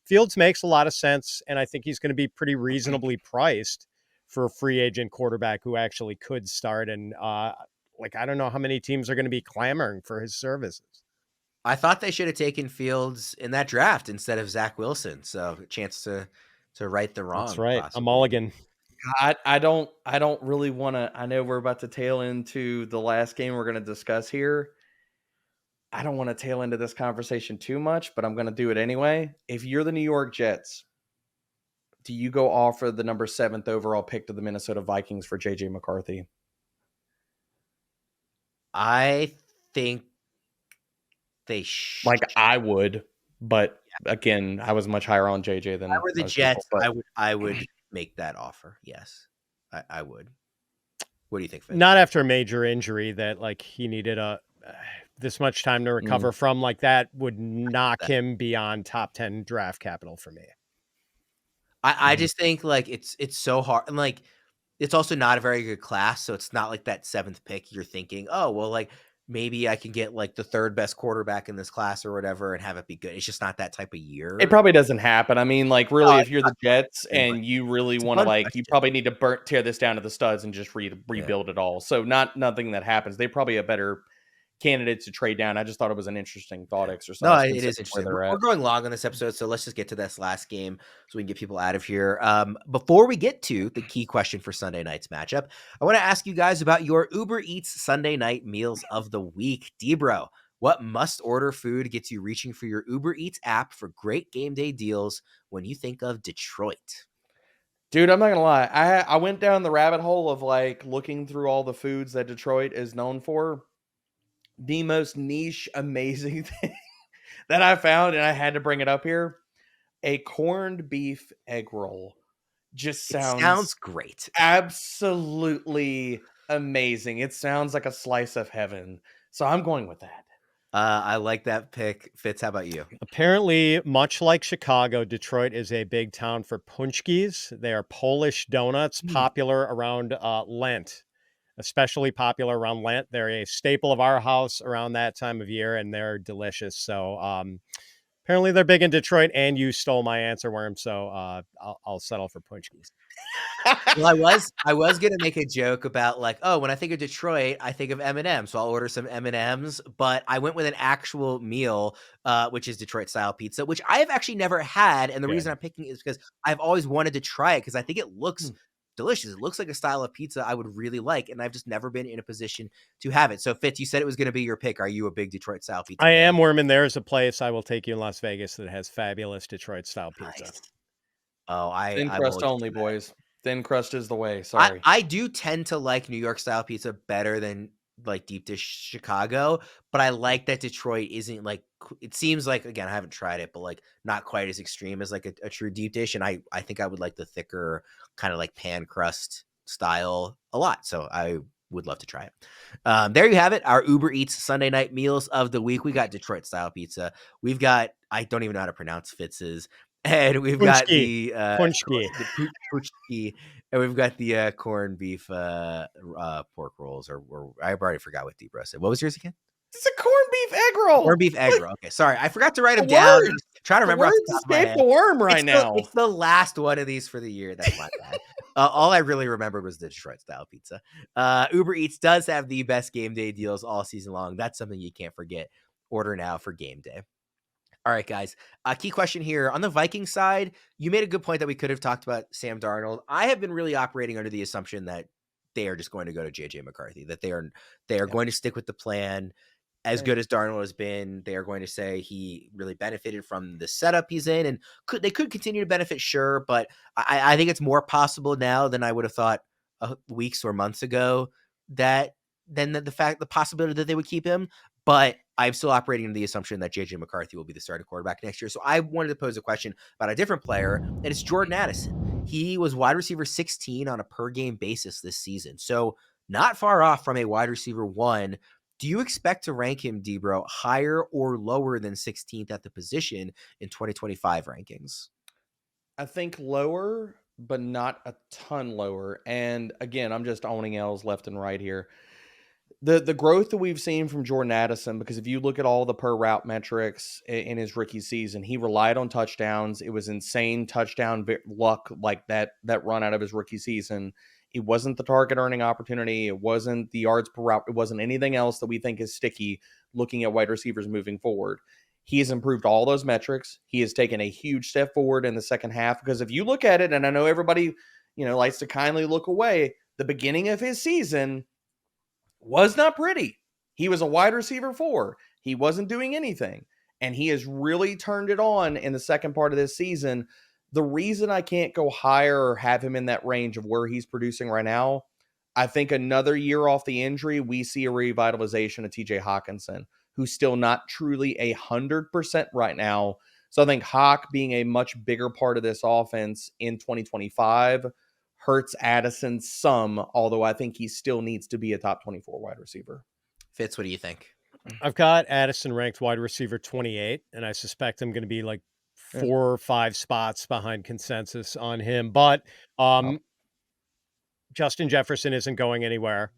Fields makes a lot of sense, and I think he's going to be pretty reasonably priced for a free agent quarterback who actually could start. And I don't know how many teams are going to be clamoring for his services. I thought they should have taken Fields in that draft instead of Zach Wilson. So a chance to right the wrong. That's right. Possibly. A mulligan. I don't really want to. I know we're about to tail into the last game we're going to discuss here. I don't want to tail into this conversation too much, but I'm going to do it anyway. If you're the New York Jets, do you go offer the number 7th overall pick to the Minnesota Vikings for JJ McCarthy? I think they should. I would, but again, I was much higher on JJ than if I were the Jets. I would make that offer. Yes, I would. What do you think, Fitz? Not after a major injury that he needed this much time to recover from. That would knock him beyond top 10 draft capital for me. I just think it's so hard, and it's also not a very good class, so it's not like that 7th pick you're thinking, oh well, maybe I can get like the third best quarterback in this class or whatever and have it be good. It's just not that type of year. It probably doesn't happen. I mean, like, really, if you're the Jets and you really it's a want to, fun like, you question. probably need to tear this down to the studs and just rebuild it all. So nothing that happens. They probably a better candidates to trade down. I just thought it was an interesting thought exercise. No, it is considering interesting. where they're We're at. going long on this episode, so let's just get to this last game so we can get people out of here. Before we get to the key question for Sunday night's matchup, I want to ask you guys about your Uber Eats Sunday night meals of the week. Debro, what must-order food gets you reaching for your Uber Eats app for great game day deals when you think of Detroit? Dude, I'm not gonna lie. I went down the rabbit hole of like looking through all the foods that Detroit is known for. The most niche, amazing thing that I found, and I had to bring it up here, a corned beef egg roll. Just Sounds great. absolutely amazing. It sounds like a slice of heaven. So I'm going with that. I like that pick. Fitz, how about you? Apparently, much like Chicago, Detroit is a big town for punchkis. They are Polish donuts popular around Lent, especially popular around Lent. They're a staple of our house around that time of year, and they're delicious. So apparently they're big in Detroit, and you stole my answer, Worm, so I'll settle for punchkis. Well, I was gonna make a joke about like, oh, when I think of Detroit, I think of M&M, so I'll order some M&Ms. But I went with an actual meal, which is Detroit style pizza, which I have actually never had, and the reason I'm picking it is because I've always wanted to try it because I think it looks delicious. It looks like a style of pizza I would really like, and I've just never been in a position to have it. So, Fitz, you said it was going to be your pick. Are you a big Detroit style pizza I fan? am, Worm, and there's a place I will take you in Las Vegas that has fabulous Detroit style pizza. Nice. Oh, Thin I'm crust always only, into that. boys. Thin crust is the way. Sorry. I do tend to like New York style pizza better than like deep dish Chicago, but I like that Detroit isn't like, it seems like, again, I haven't tried it, but like not quite as extreme as like a true deep dish. And I think I would like the thicker kind of like pan crust style a lot. So I would love to try it. There you have it. Our Uber Eats Sunday night meals of the week. We got Detroit style pizza. We've got, I don't even know how to pronounce Fitz's. And we've got the punchki, and we've got the corned beef pork rolls, or I already forgot what Debro said. What was yours again? It's a corned beef egg roll. Corned beef egg roll. Okay, sorry, I forgot to write them down. I'm trying to remember off the top of my head. The worm right now. It's the last one of these for the year. That's my bad. All I really remembered was the Detroit style pizza. Uber Eats does have the best game day deals all season long. That's something you can't forget. Order now for game day. All right, guys. Key question here. On the Vikings side, you made a good point that we could have talked about Sam Darnold. I have been really operating under the assumption that they are just going to go to JJ McCarthy, that they are going to stick with the plan. As good as Darnold has been, they are going to say he really benefited from the setup he's in, and they could continue to benefit, sure, but I think it's more possible now than I would have thought weeks or months ago than the possibility that they would keep him. But I'm still operating under the assumption that JJ McCarthy will be the starting quarterback next year. So I wanted to pose a question about a different player, and it's Jordan Addison. He was wide receiver 16 on a per game basis this season. So not far off from a wide receiver 1. Do you expect to rank him, Debro, higher or lower than 16th at the position in 2025 rankings? I think lower, but not a ton lower. And again, I'm just owning L's left and right here. The growth that we've seen from Jordan Addison, because if you look at all the per route metrics in his rookie season, he relied on touchdowns. It was insane touchdown luck, like that run out of his rookie season. It wasn't the target earning opportunity. It wasn't the yards per route. It wasn't anything else that we think is sticky looking at wide receivers moving forward. He has improved all those metrics. He has taken a huge step forward in the second half, because if you look at it, and I know everybody, likes to kindly look away, the beginning of his season was not pretty. He was a wide receiver 4. He wasn't doing anything. And he has really turned it on in the second part of this season. The reason I can't go higher or have him in that range of where he's producing right now, I think another year off the injury, we see a revitalization of TJ Hawkinson, who's still not truly 100% right now. So I think Hawk being a much bigger part of this offense in 2025 hurts Addison some, although I think he still needs to be a top 24 wide receiver. Fitz, what do you think? I've got Addison ranked wide receiver 28, and I suspect I'm going to be like 4 or 5 spots behind consensus on him. But Justin Jefferson isn't going anywhere.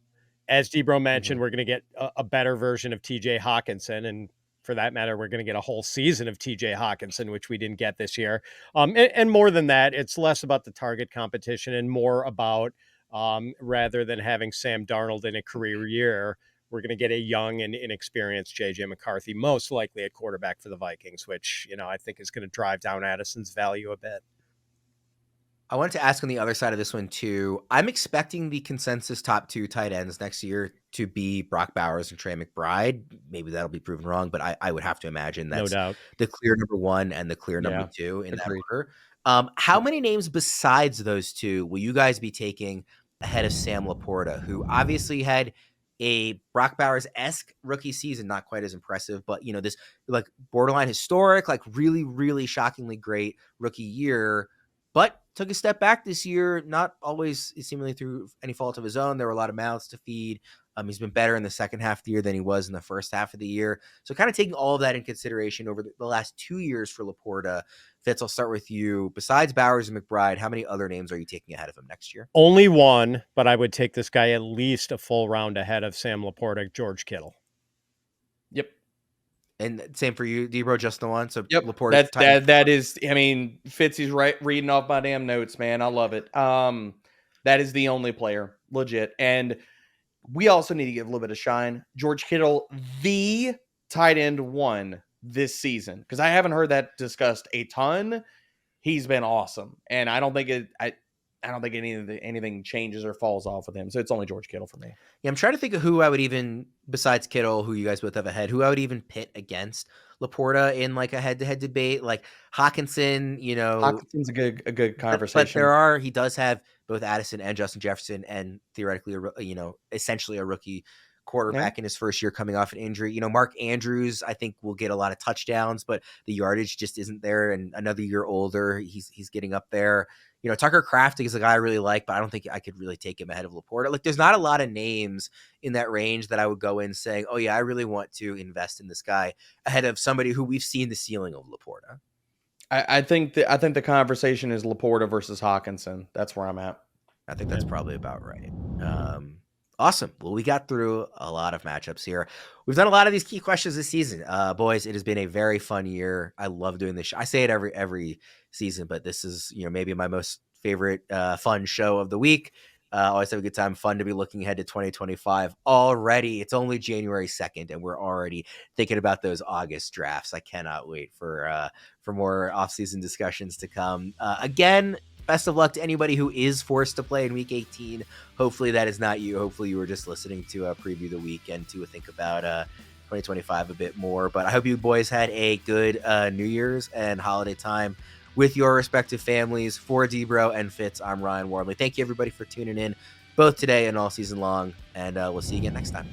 as Debro mentioned, Mhm. we're going to get a better version of TJ Hawkinson. And for that matter, we're going to get a whole season of TJ Hawkinson, which we didn't get this year. And more than that, it's less about the target competition and more about rather than having Sam Darnold in a career year, we're going to get a young and inexperienced JJ McCarthy, most likely at quarterback for the Vikings, which, I think is going to drive down Addison's value a bit. I wanted to ask on the other side of this one too. I'm expecting the consensus top 2 tight ends next year to be Brock Bowers and Trey McBride. Maybe that'll be proven wrong, but I would have to imagine No that's doubt. the clear number 1 and the clear number Yeah, 2 in that agreed. order. How many names besides those two will you guys be taking ahead of Sam Laporta, who obviously had a Brock Bowers-esque rookie season, not quite as impressive, but this like borderline historic, like really, really shockingly great rookie year, but took a step back this year, not always seemingly through any fault of his own. There were a lot of mouths to feed. He's been better in the second half of the year than he was in the first half of the year. So kind of taking all of that in consideration over the last 2 years for Laporta. Fitz, I'll start with you. Besides Bowers and McBride, how many other names are you taking ahead of him next year? Only one, but I would take this guy at least a full round ahead of Sam Laporta, George Kittle. Yep. And same for you, Debro, just the one. So Yep. Laporta. That is, I mean, Fitzy's right reading off my damn notes, man. I love it. That is the only player, legit. And we also need to give a little bit of shine. George Kittle, the tight end 1 this season, because I haven't heard that discussed a ton. He's been awesome, and I don't think anything changes or falls off with him. So it's only George Kittle for me. Yeah, I'm trying to think of who I would even, besides Kittle, who you guys both have ahead, who I would even pit against Laporta in like a head-to-head debate, like Hawkinson. Hawkinson's a good conversation. But he does have both Addison and Justin Jefferson, and theoretically, essentially a rookie quarterback in his first year coming off an injury. Mark Andrews, I think, will get a lot of touchdowns, but the yardage just isn't there. And another year older, he's getting up there. Tucker Kraft is a guy I really like, but I don't think I could really take him ahead of Laporta. Like, there's not a lot of names in that range that I would go in saying, oh yeah, I really want to invest in this guy ahead of somebody who we've seen the ceiling of Laporta. I think the conversation is Laporta versus Hawkinson. That's where I'm at. I think that's probably about right. Awesome. Well, we got through a lot of matchups here. We've done a lot of these key questions this season. Boys, it has been a very fun year. I love doing this show. I say it every season, but this is, maybe my most favorite fun show of the week. Always have a good time. Fun to be looking ahead to 2025 already. It's only January 2nd, and we're already thinking about those August drafts. I cannot wait for more offseason discussions to come. Again, best of luck to anybody who is forced to play in Week 18. Hopefully that is not you. Hopefully you were just listening to preview the weekend to think about 2025 a bit more. But I hope you boys had a good New Year's and holiday time with your respective families. For Debro and Fitz, I'm Ryan Wormeli. Thank you, everybody, for tuning in both today and all season long. And we'll see you again next time.